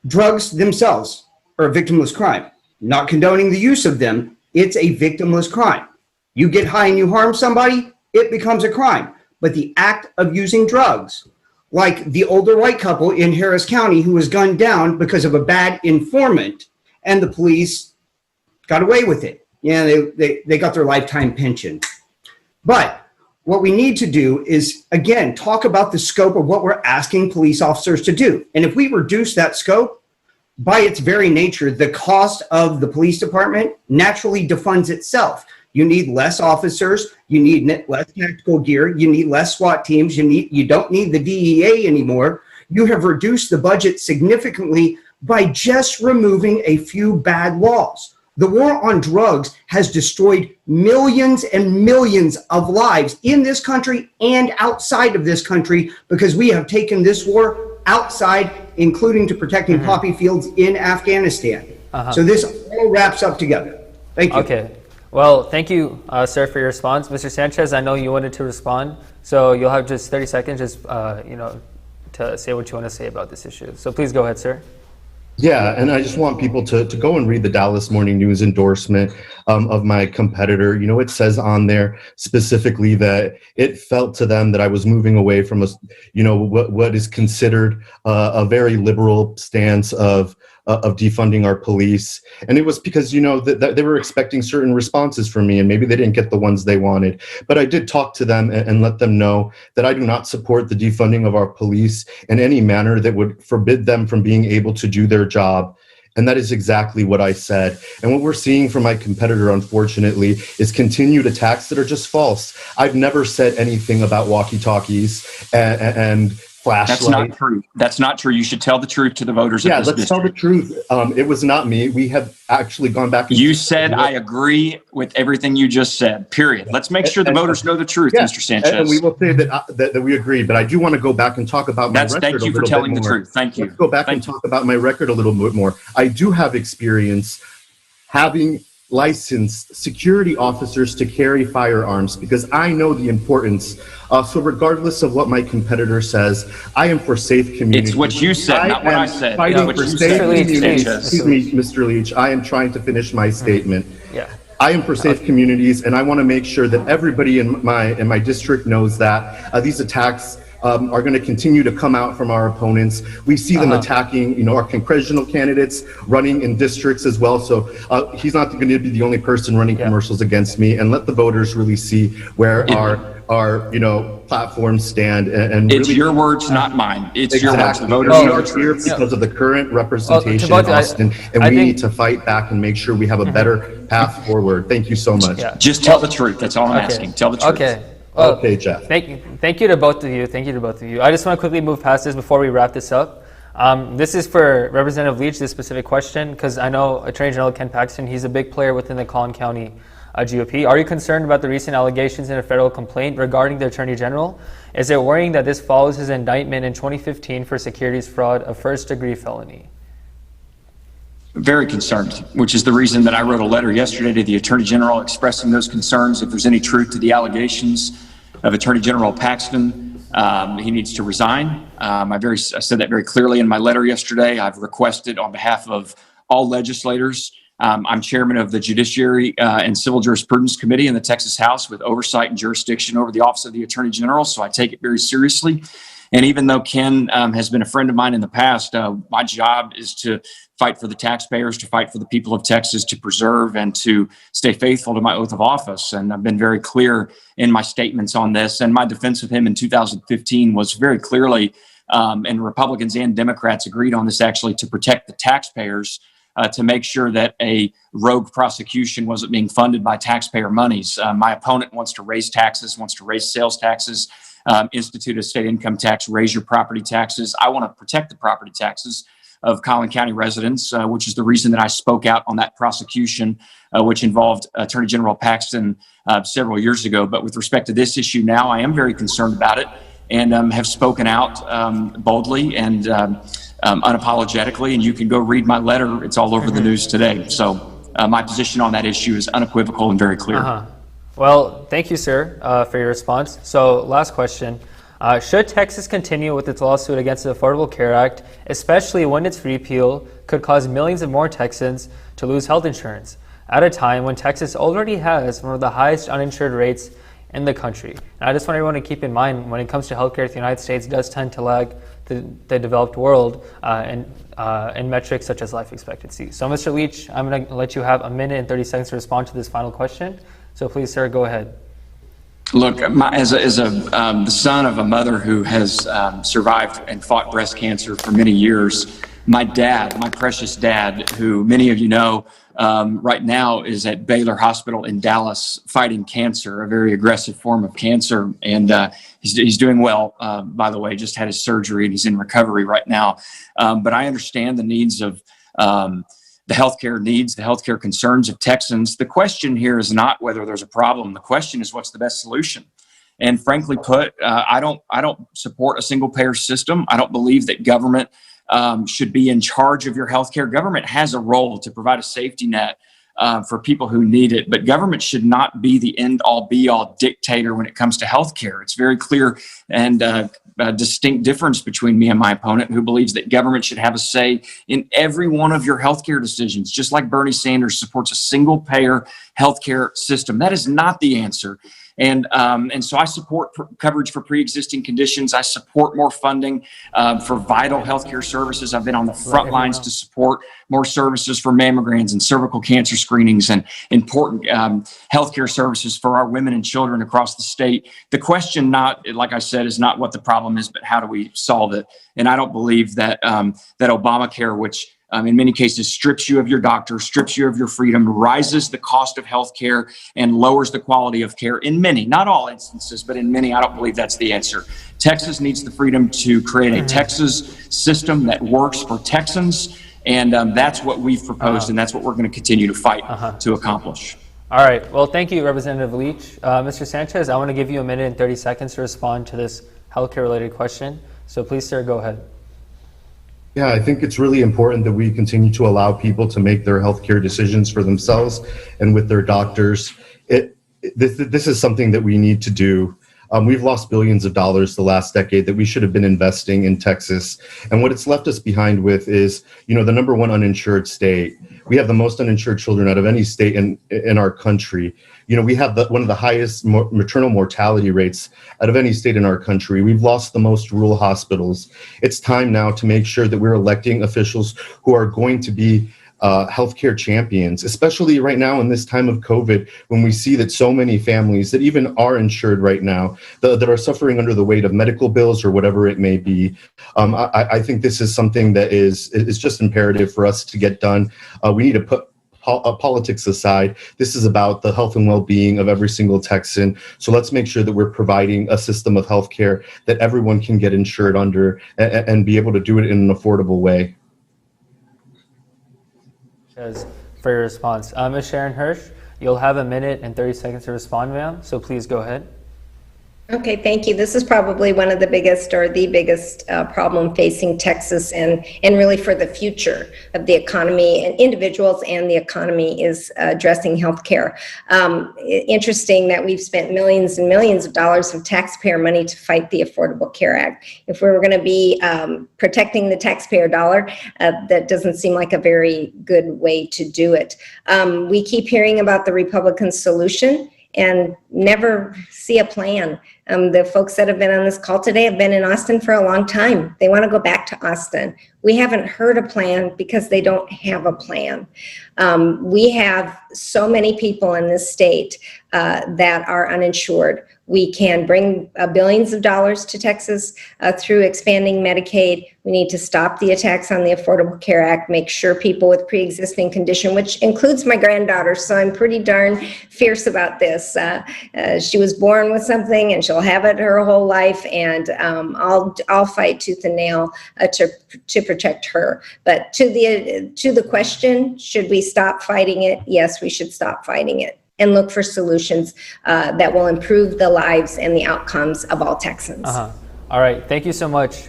drugs themselves are a victimless crime. Not condoning the use of them, it's a victimless crime. You get high and you harm somebody, it becomes a crime. But the act of using drugs, like the older white couple in Harris County who was gunned down because of a bad informant, and the police got away with it. Yeah, they got their lifetime pension. But what we need to do is, again, talk about the scope of what we're asking police officers to do. And if we reduce that scope, by its very nature, the cost of the police department naturally defunds itself. You need less officers, you need less tactical gear, you need less SWAT teams, you don't need the DEA anymore. You have reduced the budget significantly by just removing a few bad laws. The war on drugs has destroyed millions and millions of lives in this country and outside of this country because we have taken this war outside, including to protecting poppy fields in Afghanistan. So this all wraps up together. Thank you. Okay. Well, thank you, sir, for your response. Mr. Sanchez, I know you wanted to respond, so you'll have just 30 seconds just, to say what you want to say about this issue. So please go ahead, sir. Yeah, and I just want people to go and read the Dallas Morning News endorsement of my competitor. You know, it says on there specifically that it felt to them that I was moving away from what is considered a very liberal stance of defunding our police. And it was because, that they were expecting certain responses from me and maybe they didn't get the ones they wanted. But I did talk to them and let them know that I do not support the defunding of our police in any manner that would forbid them from being able to do their job. And that is exactly what I said. And what we're seeing from my competitor, unfortunately, is continued attacks that are just false. I've never said anything about walkie-talkies and flashlight. That's not true. That's not true. You should tell the truth to the voters. Yeah, of this let's district. tell the truth. It was not me. We have actually gone back. You said I agree with everything you just said. Period. Let's make sure the voters know the truth, Mr. Sanchez. And we will say that we agree. But I do want to go back and talk about my record. Thank you for telling the truth. Thank you. Let's go back and talk about my record a little bit more. I do have experience having licensed security officers to carry firearms because I know the importance. So regardless of what my competitor says, I am for safe communities. It's what you said, not what I said. Fighting for safe communities. Excuse me, Mr. Leach. I am trying to finish my statement. Yeah. I am for safe communities, and I want to make sure that everybody in my district knows that these attacks are going to continue to come out from our opponents. We see them attacking, our congressional candidates, running in districts as well. So he's not going to be the only person running commercials against me. And let the voters really see where our platforms stand. And it's really, your words, not mine. It's your words. The voters we are here because of the current representation in Austin, and we need to fight back and make sure we have a better path forward. Thank you so much. Just tell the truth. That's all I'm asking. Tell the truth. Okay. Well, okay, Jeff. Thank you to both of you. Thank you to both of you. I just want to quickly move past this before we wrap this up. This is for Representative Leach, this specific question, because I know Attorney General Ken Paxton, he's a big player within the Collin County GOP. Are you concerned about the recent allegations in a federal complaint regarding the Attorney General? Is it worrying that this follows his indictment in 2015 for securities fraud, a first-degree felony? Very concerned, which is the reason that I wrote a letter yesterday to the Attorney General expressing those concerns. If there's any truth to the allegations of Attorney General Paxton, he needs to resign. I said that very clearly in my letter yesterday. I've requested on behalf of all legislators. I'm chairman of the Judiciary and Civil Jurisprudence Committee in the Texas House with oversight and jurisdiction over the Office of the Attorney General, so I take it very seriously. And even though Ken has been a friend of mine in the past, my job is to fight for the taxpayers, to fight for the people of Texas, to preserve and to stay faithful to my oath of office. And I've been very clear in my statements on this. And my defense of him in 2015 was very clearly, and Republicans and Democrats agreed on this actually, to protect the taxpayers, to make sure that a rogue prosecution wasn't being funded by taxpayer monies. My opponent wants to raise taxes, wants to raise sales taxes, institute a state income tax, raise your property taxes. I want to protect the property taxes of Collin County residents, which is the reason that I spoke out on that prosecution, which involved Attorney General Paxton several years ago. But with respect to this issue now, I am very concerned about it and have spoken out boldly and unapologetically. And you can go read my letter. It's all over the news today. So my position on that issue is unequivocal and very clear. Well, thank you, sir, for your response. So last question. Should Texas continue with its lawsuit against the Affordable Care Act, especially when its repeal could cause millions of more Texans to lose health insurance at a time when Texas already has one of the highest uninsured rates in the country? And I just want everyone to keep in mind, when it comes to healthcare, the United States does tend to lag the developed world in metrics such as life expectancy. So, Mr. Leach, I'm going to let you have 1 minute and 30 seconds to respond to this final question. So please, sir, go ahead. Look, as the son of a mother who has survived and fought breast cancer for many years, my dad, my precious dad, who many of you know, right now is at Baylor Hospital in Dallas fighting cancer, a very aggressive form of cancer. And he's doing well, by the way, just had his surgery and he's in recovery right now. But I understand the needs of the healthcare needs, the healthcare concerns of Texans. The question here is not whether there's a problem. The question is what's the best solution. And frankly put, I don't support a single payer system. I don't believe that government should be in charge of your healthcare. Government has a role to provide a safety net for people who need it, but government should not be the end-all, be-all dictator when it comes to healthcare. It's very clear and a distinct difference between me and my opponent, who believes that government should have a say in every one of your healthcare decisions, just like Bernie Sanders supports a single-payer healthcare system. That is not the answer. And so I support coverage for pre-existing conditions. I support more funding for vital healthcare services. I've been on the front lines to support more services for mammograms and cervical cancer screenings and important healthcare services for our women and children across the state. The question, not like I said, is not what the problem is, but how do we solve it? And I don't believe that that Obamacare, which in many cases strips you of your doctor, strips you of your freedom, rises the cost of health care, and lowers the quality of care in many, not all instances, but in many, I don't believe that's the answer. Texas needs the freedom to create a Texas system that works for Texans, and that's what we've proposed, and that's what we're going to continue to fight to accomplish. All right. Well, thank you, Representative Leach. Mr. Sanchez, I want to give you a minute and 30 seconds to respond to this healthcare-related question. So please, sir, go ahead. Yeah, I think it's really important that we continue to allow people to make their healthcare decisions for themselves and with their doctors. This is something that we need to do. We've lost billions of dollars the last decade that we should have been investing in Texas. And what it's left us behind with is, the number one uninsured state. We have the most uninsured children out of any state in our country. We have one of the highest maternal mortality rates out of any state in our country. We've lost the most rural hospitals. It's time now to make sure that we're electing officials who are going to be healthcare champions, especially right now in this time of COVID, when we see that so many families that even are insured right now, that are suffering under the weight of medical bills or whatever it may be. I think this is something that is just imperative for us to get done. We need to put politics aside. This is about the health and well-being of every single Texan. So let's make sure that we're providing a system of healthcare that everyone can get insured under and be able to do it in an affordable way. For your response. Ms. Sharon Hirsch, you'll have a minute and 30 seconds to respond, ma'am. So please go ahead. Okay, thank you. This is probably one of the biggest or the biggest problem facing Texas and really for the future of the economy and individuals and the economy is addressing healthcare. Interesting that we've spent millions and millions of dollars of taxpayer money to fight the Affordable Care Act. If we were going to be protecting the taxpayer dollar, that doesn't seem like a very good way to do it. We keep hearing about the Republican solution and never see a plan. The folks that have been on this call today have been in Austin for a long time. They want to go back to Austin. We haven't heard a plan because they don't have a plan. We have so many people in this state that are uninsured. We can bring billions of dollars to Texas through expanding Medicaid. We need to stop the attacks on the Affordable Care Act, make sure people with pre-existing condition, which includes my granddaughter, so I'm pretty darn fierce about this. She was born with something and she'll have it her whole life, and I'll fight tooth and nail to protect her. But to the question, should we stop fighting it? Yes, we should stop fighting it and look for solutions that will improve the lives and the outcomes of all Texans. All right, thank you so much,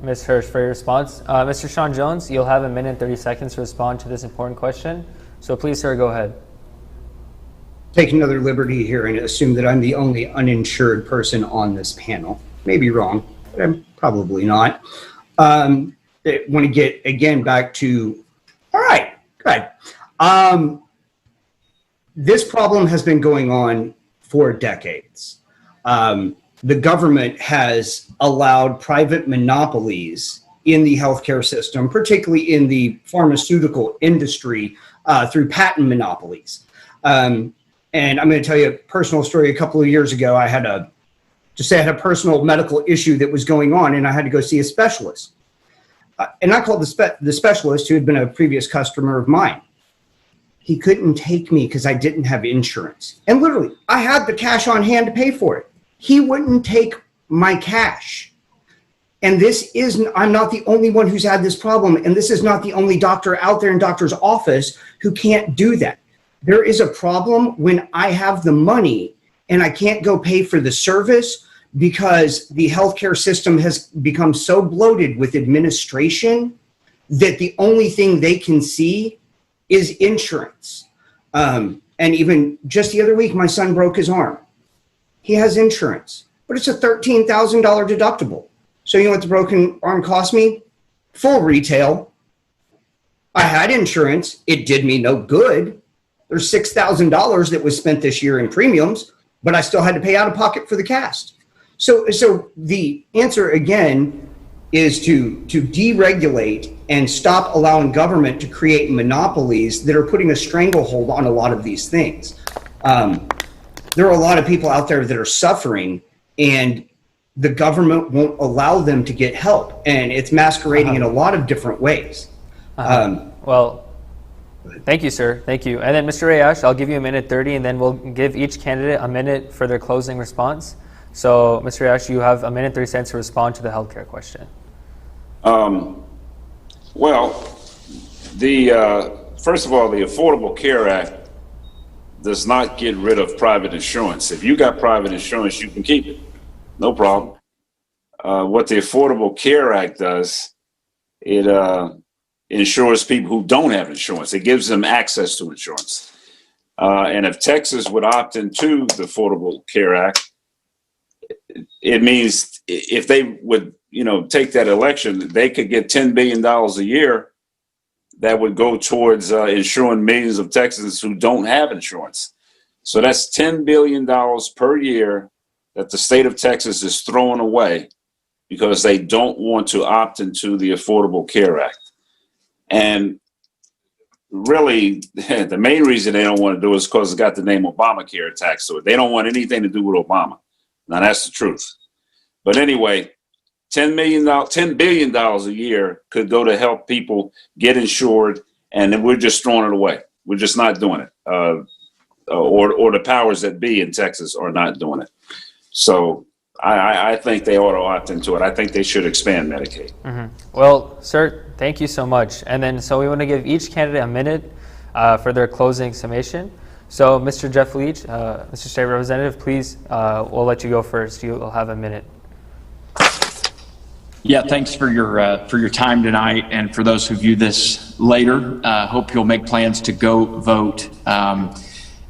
Ms. Hirsch, for your response. Mr. Sean Jones, you'll have a minute and 30 seconds to respond to this important question. So please, sir, go ahead. Take another liberty here and assume that I'm the only uninsured person on this panel. Maybe wrong, but I'm probably not. I want to get, again, back to, all right, good. This problem has been going on for decades. The government has allowed private monopolies in the healthcare system, particularly in the pharmaceutical industry, through patent monopolies. And I'm going to tell you a personal story. A couple of years ago, I had a personal medical issue that was going on, and I had to go see a specialist. and I called the specialist who had been a previous customer of mine. He couldn't take me because I didn't have insurance. And literally, I had the cash on hand to pay for it. He wouldn't take my cash. And I'm not the only one who's had this problem. And this is not the only doctor out there in doctor's office who can't do that. There is a problem when I have the money and I can't go pay for the service because the healthcare system has become so bloated with administration that the only thing they can see is insurance. And even just the other week, my son broke his arm. He has insurance, but it's a $13,000 deductible. So you know what the broken arm cost me? Full retail. I had insurance. It did me no good. There's $6,000 that was spent this year in premiums, but I still had to pay out of pocket for the cast. So the answer again is to deregulate and stop allowing government to create monopolies that are putting a stranglehold on a lot of these things. There are a lot of people out there that are suffering, and the government won't allow them to get help, and it's masquerading in a lot of different ways. Well, thank you, sir. Thank you. And then Mr. Rayash, I'll give you a minute 30, and then we'll give each candidate a minute for their closing response. So, Mr. Rayash, you have a minute 30 seconds to respond to the healthcare question. Well, first of all, the Affordable Care Act does not get rid of private insurance. If you got private insurance, you can keep it. No problem. What the Affordable Care Act does, it insures people who don't have insurance. It gives them access to insurance. And if Texas would opt into the Affordable Care Act, it means if they would, take that election, they could get $10 billion a year that would go towards insuring millions of Texans who don't have insurance. So that's $10 billion per year that the state of Texas is throwing away because they don't want to opt into the Affordable Care Act. And really, the main reason they don't want to do it is because it's got the name Obamacare attached to it. They don't want anything to do with Obama. Now, that's the truth. But anyway, $10 billion a year could go to help people get insured, and then we're just throwing it away. We're just not doing it. Or the powers that be in Texas are not doing it. So I think they ought to opt into it. I think they should expand Medicaid. Mm-hmm. Well, sir, thank you so much. And then, so we want to give each candidate a minute for their closing summation. So, Mr. Jeff Leach, Mr. State Representative, please, we'll let you go first. You'll have a minute. Yeah, thanks for your time tonight, and for those who view this later, hope you'll make plans to go vote.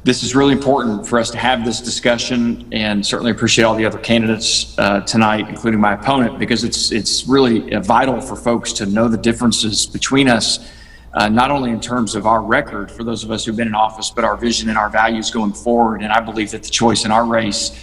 This is really important for us to have this discussion, and certainly appreciate all the other candidates tonight, including my opponent, because it's really vital for folks to know the differences between us, not only in terms of our record for those of us who've been in office, but our vision and our values going forward. And I believe that the choice in our race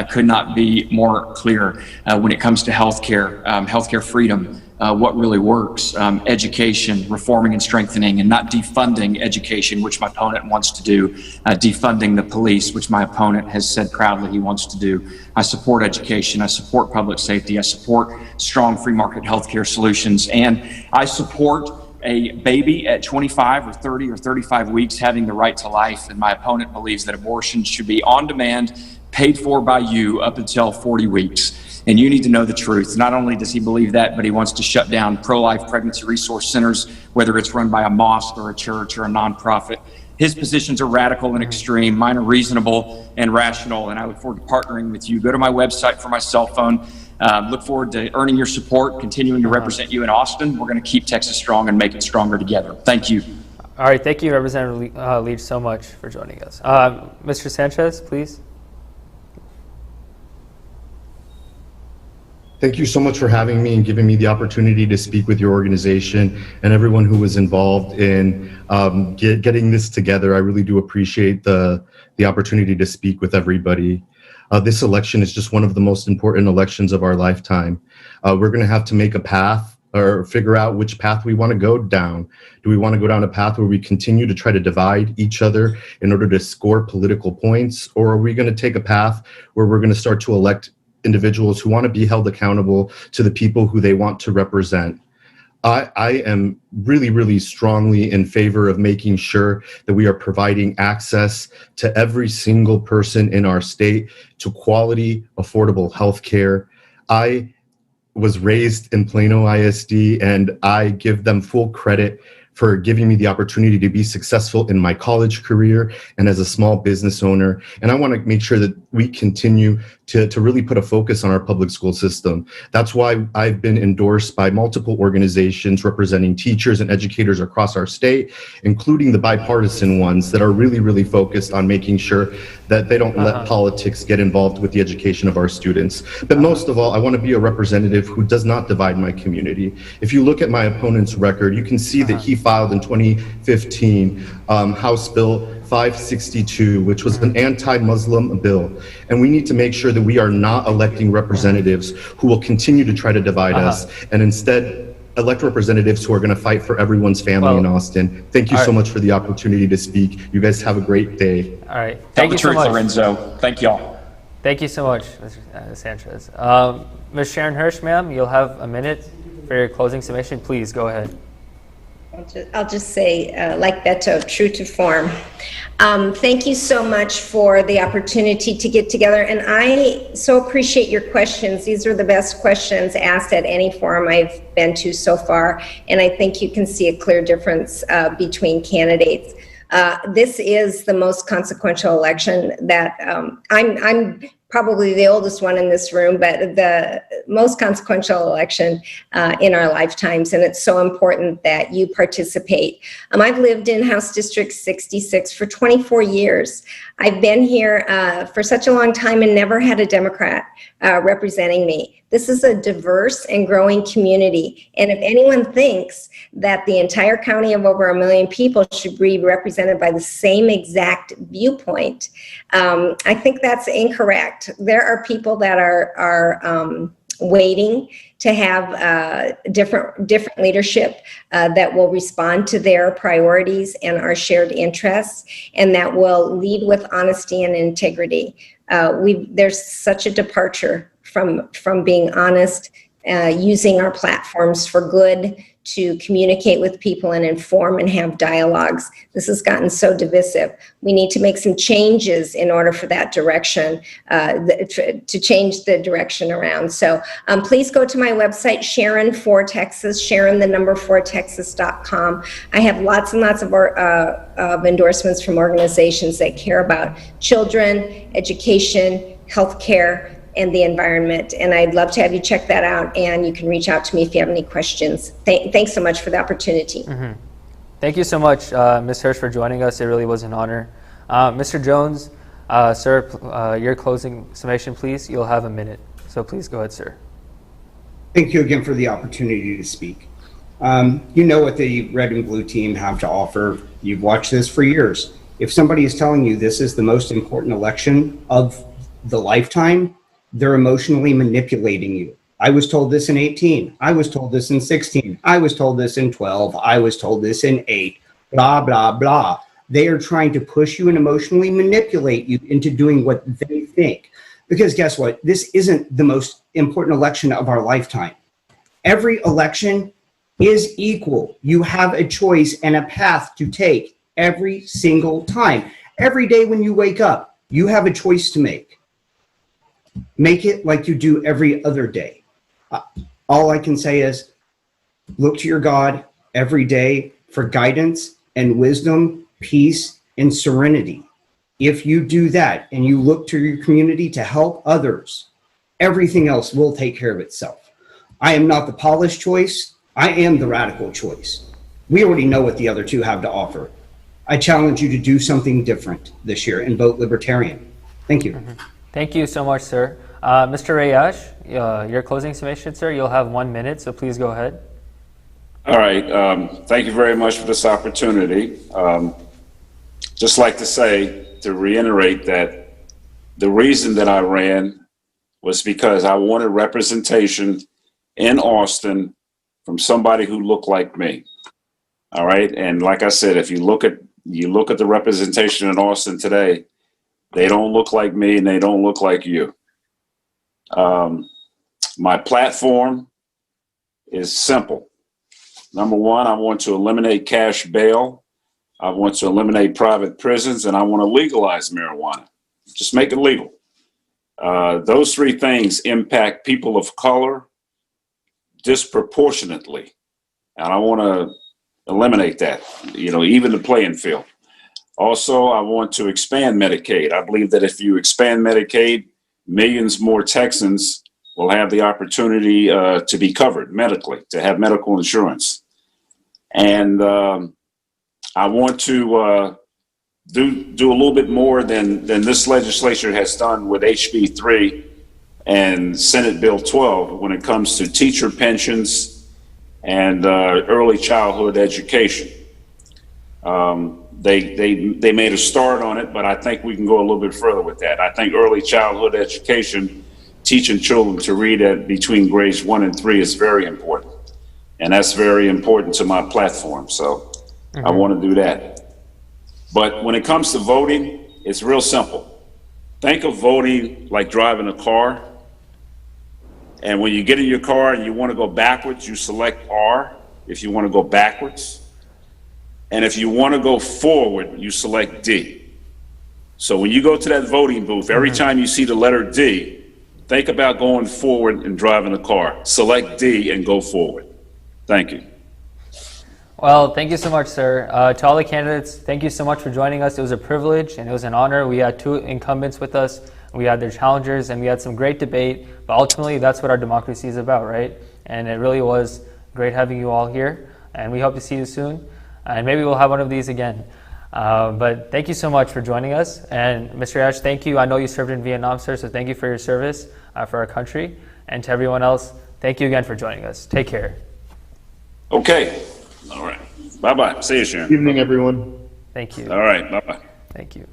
could not be more clear when it comes to healthcare freedom, what really works, education, reforming and strengthening, and not defunding education, which my opponent wants to do, defunding the police, which my opponent has said proudly he wants to do. I support education, I support public safety, I support strong free market healthcare solutions, and I support a baby at 25 or 30 or 35 weeks having the right to life, and my opponent believes that abortion should be on demand, paid for by you up until 40 weeks. And you need to know the truth. Not only does he believe that, but he wants to shut down pro-life pregnancy resource centers, whether it's run by a mosque or a church or a nonprofit. His positions are radical and extreme. Mine are reasonable and rational, and I look forward to partnering with you. Go to my website for my cell phone. Look forward to earning your support, continuing to represent you in Austin. We're going to keep Texas strong and make it stronger together. Thank you. All right, thank you, Representative Leach, so much for joining us. Mr. Sanchez, please. Thank you so much for having me and giving me the opportunity to speak with your organization and everyone who was involved in getting this together. I really do appreciate the opportunity to speak with everybody. This election is just one of the most important elections of our lifetime. We're going to have to make a path or figure out which path we want to go down. Do we want to go down a path where we continue to try to divide each other in order to score political points? Or are we going to take a path where we're going to start to elect individuals who want to be held accountable to the people who they want to represent? I am really, really strongly in favor of making sure that we are providing access to every single person in our state to quality, affordable health care. I was raised in Plano ISD, and I give them full credit for giving me the opportunity to be successful in my college career and as a small business owner. And I want to make sure that we continue to really put a focus on our public school system. That's why I've been endorsed by multiple organizations representing teachers and educators across our state, including the bipartisan ones that are really, really focused on making sure that they don't let politics get involved with the education of our students. But most of all, I want to be a representative who does not divide my community. If you look at my opponent's record, you can see that he filed in 2015 House Bill 562, which was an anti-Muslim bill. And we need to make sure that we are not electing representatives who will continue to try to divide us, and instead elect representatives who are going to fight for everyone's family in Austin. Thank you so much for the opportunity to speak. You guys have a great day. All right. Tell the truth, Lorenzo. Thank y'all. Thank you so much, Mr. Sanchez. Ms. Sharon Hirsch, ma'am, you'll have a minute for your closing summation. Please go ahead. I'll just say, like Beto, true to form. Thank you so much for the opportunity to get together. And I so appreciate your questions. These are the best questions asked at any forum I've been to so far. And I think you can see a clear difference between candidates. This is the most consequential election that I'm probably the oldest one in this room, but the most consequential election in our lifetimes. And it's so important that you participate. I've lived in House District 66 for 24 years. I've been here for such a long time and never had a Democrat representing me. This is a diverse and growing community. And if anyone thinks that the entire county of over 1 million people should be represented by the same exact viewpoint, I think that's incorrect. There are people that are waiting to have different leadership that will respond to their priorities and our shared interests, and that will lead with honesty and integrity. There's such a departure from being honest, using our platforms for good, to communicate with people and inform and have dialogues. This has gotten so divisive. We need to make some changes in order for that direction, to change the direction around. So please go to my website, Sharon for Texas, Sharon, the number 4texas.com. I have lots and lots of endorsements from organizations that care about children, education, healthcare, and the environment. And I'd love to have you check that out, and you can reach out to me if you have any questions. Thanks so much for the opportunity. Thank you so much, Ms. Hirsch, for joining us. It really was an honor. Mr. Jones, sir, your closing summation, please. You'll have a minute. So please go ahead, sir. Thank you again for the opportunity to speak. You know what the red and blue team have to offer. You've watched this for years. If somebody is telling you this is the most important election of the lifetime, they're emotionally manipulating you. I was told this in 18. I was told this in 16. I was told this in 12. I was told this in 8. Blah, blah, blah. They are trying to push you and emotionally manipulate you into doing what they think. Because guess what? This isn't the most important election of our lifetime. Every election is equal. You have a choice and a path to take every single time. Every day when you wake up, you have a choice to make. Make it like you do every other day. All I can say is look to your God every day for guidance and wisdom, peace, and serenity. If you do that and you look to your community to help others, everything else will take care of itself. I am not the polished choice. I am the radical choice. We already know what the other two have to offer. I challenge you to do something different this year and vote Libertarian. Thank you. Thank you so much, sir. Mr. Rayash, your closing summation, sir. You'll have 1 minute, so please go ahead. All right. Thank you very much for this opportunity. Just like to say, to reiterate that the reason that I ran was because I wanted representation in Austin from somebody who looked like me. All right. And like I said, if you look at the representation in Austin today, they don't look like me and they don't look like you. My platform is simple. Number one, I want to eliminate cash bail. I want to eliminate private prisons, and I want to legalize marijuana. Just make it legal. Those three things impact people of color disproportionately. And I want to eliminate that, even the playing field. Also, I want to expand Medicaid. I believe that if you expand Medicaid, millions more Texans will have the opportunity to be covered medically, to have medical insurance. And I want to do a little bit more than this legislature has done with HB 3 and Senate Bill 12 when it comes to teacher pensions and early childhood education. They made a start on it, but I think we can go a little bit further with that. I think early childhood education, teaching children to read at between grades 1 and 3 is very important. And that's very important to my platform. So I want to do that. But when it comes to voting, it's real simple. Think of voting like driving a car. And when you get in your car and you want to go backwards, you select R if you want to go backwards. And if you want to go forward, you select D. So when you go to that voting booth, every time you see the letter D, think about going forward and driving a car. Select D and go forward. Thank you. Well, thank you so much, sir. To all the candidates, thank you so much for joining us. It was a privilege and it was an honor. We had two incumbents with us. We had their challengers and we had some great debate. But ultimately, that's what our democracy is about, right? And it really was great having you all here. And we hope to see you soon. And maybe we'll have one of these again. But thank you so much for joining us. And Mr. Ash, thank you. I know you served in Vietnam, sir, so thank you for your service for our country. And to everyone else, thank you again for joining us. Take care. Okay. All right. Bye-bye. See you, Sharon. Good evening, everyone. Thank you. All right. Bye-bye. Thank you.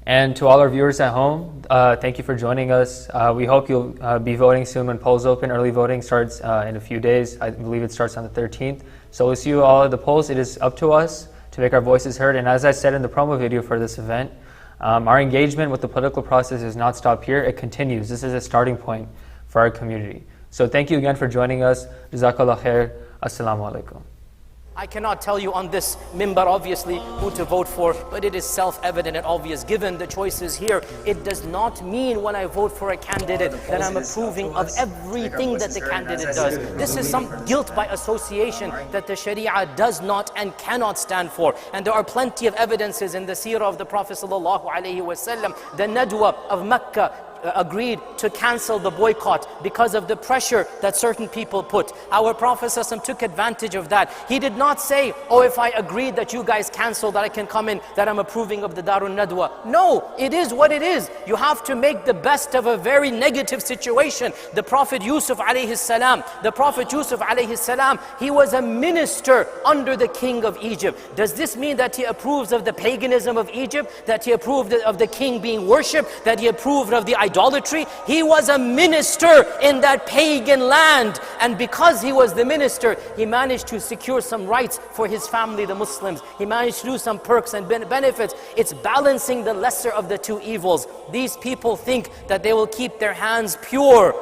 And to all our viewers at home, thank you for joining us. We hope you'll be voting soon when polls open. Early voting starts in a few days. I believe it starts on the 13th. So we'll see you all at the polls. It is up to us to make our voices heard. And as I said in the promo video for this event, our engagement with the political process does not stop here. It continues. This is a starting point for our community. So thank you again for joining us. Jazakallah khair. Assalamu alaikum. I cannot tell you on this mimbar, obviously, who to vote for, but it is self-evident and obvious. Given the choices here, it does not mean when I vote for a candidate that I'm approving of everything that the candidate does. This is some guilt by association that the Sharia does not and cannot stand for. And there are plenty of evidences in the seerah of the Prophet ﷺ. The Nadwa of Mecca agreed to cancel the boycott because of the pressure that certain people put. Our Prophet ﷺ took advantage of that. He did not say, oh, if I agreed that you guys cancel, that I can come in, that I'm approving of the Darun Nadwa. No, it is what it is. You have to make the best of a very negative situation. The Prophet Yusuf alayhi salam, he was a minister under the king of Egypt. Does this mean that he approves of the paganism of Egypt? That he approved of the king being worshipped? That he approved of the idolatry? He was a minister in that pagan land, and because he was the minister, he managed to secure some rights for his family, the Muslims. He managed to do some perks and benefits. It's balancing the lesser of the two evils. These people think that they will keep their hands pure,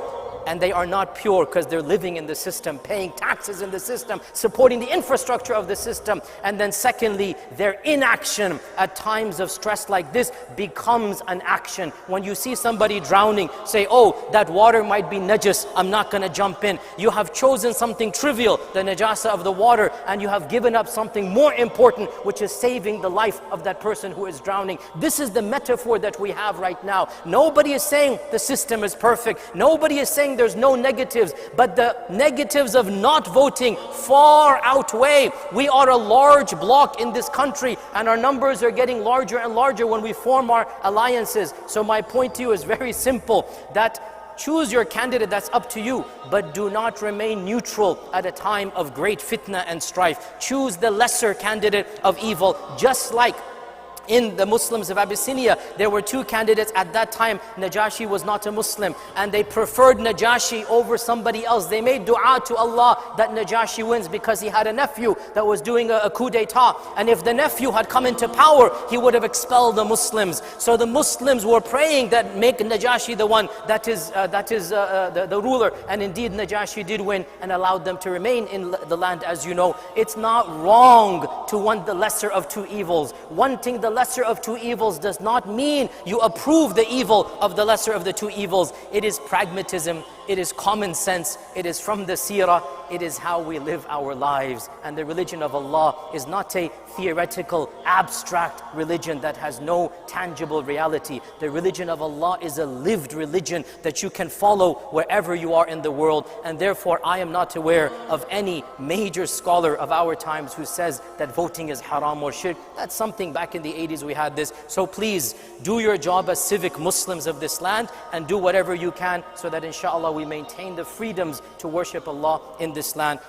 and they are not pure because they're living in the system, paying taxes in the system, supporting the infrastructure of the system. And then secondly, their inaction at times of stress like this becomes an action. When you see somebody drowning, say, oh, that water might be najis, I'm not going to jump in. You have chosen something trivial, the najasa of the water, and you have given up something more important, which is saving the life of that person who is drowning. This is the metaphor that we have right now. Nobody is saying the system is perfect. Nobody is saying there's no negatives, but the negatives of not voting far outweigh. We are a large bloc in this country, and our numbers are getting larger and larger when we form our alliances. So my point to you is very simple, that choose your candidate, that's up to you, but do not remain neutral at a time of great fitna and strife. Choose the lesser candidate of evil, just like in the Muslims of Abyssinia. There were two candidates at that time. Najashi was not a Muslim, and they preferred Najashi over somebody else. They made dua to Allah that Najashi wins because he had a nephew that was doing a coup d'etat. And if the nephew had come into power, he would have expelled the Muslims. So the Muslims were praying that make Najashi the one that is the ruler. And indeed Najashi did win and allowed them to remain in the land. As you know, it's not wrong to want the lesser of two evils. Wanting the lesser of two evils does not mean you approve the evil of the lesser of the two evils. It is pragmatism, it is common sense, it is from the seerah, it is how we live our lives. And the religion of Allah is not a theoretical, abstract religion that has no tangible reality. The religion of Allah is a lived religion that you can follow wherever you are in the world. And therefore, I am not aware of any major scholar of our times who says that voting is haram or shirk. That's something back in the 80s we had this. So please, do your job as civic Muslims of this land and do whatever you can so that inshallah we maintain the freedoms to worship Allah in this land.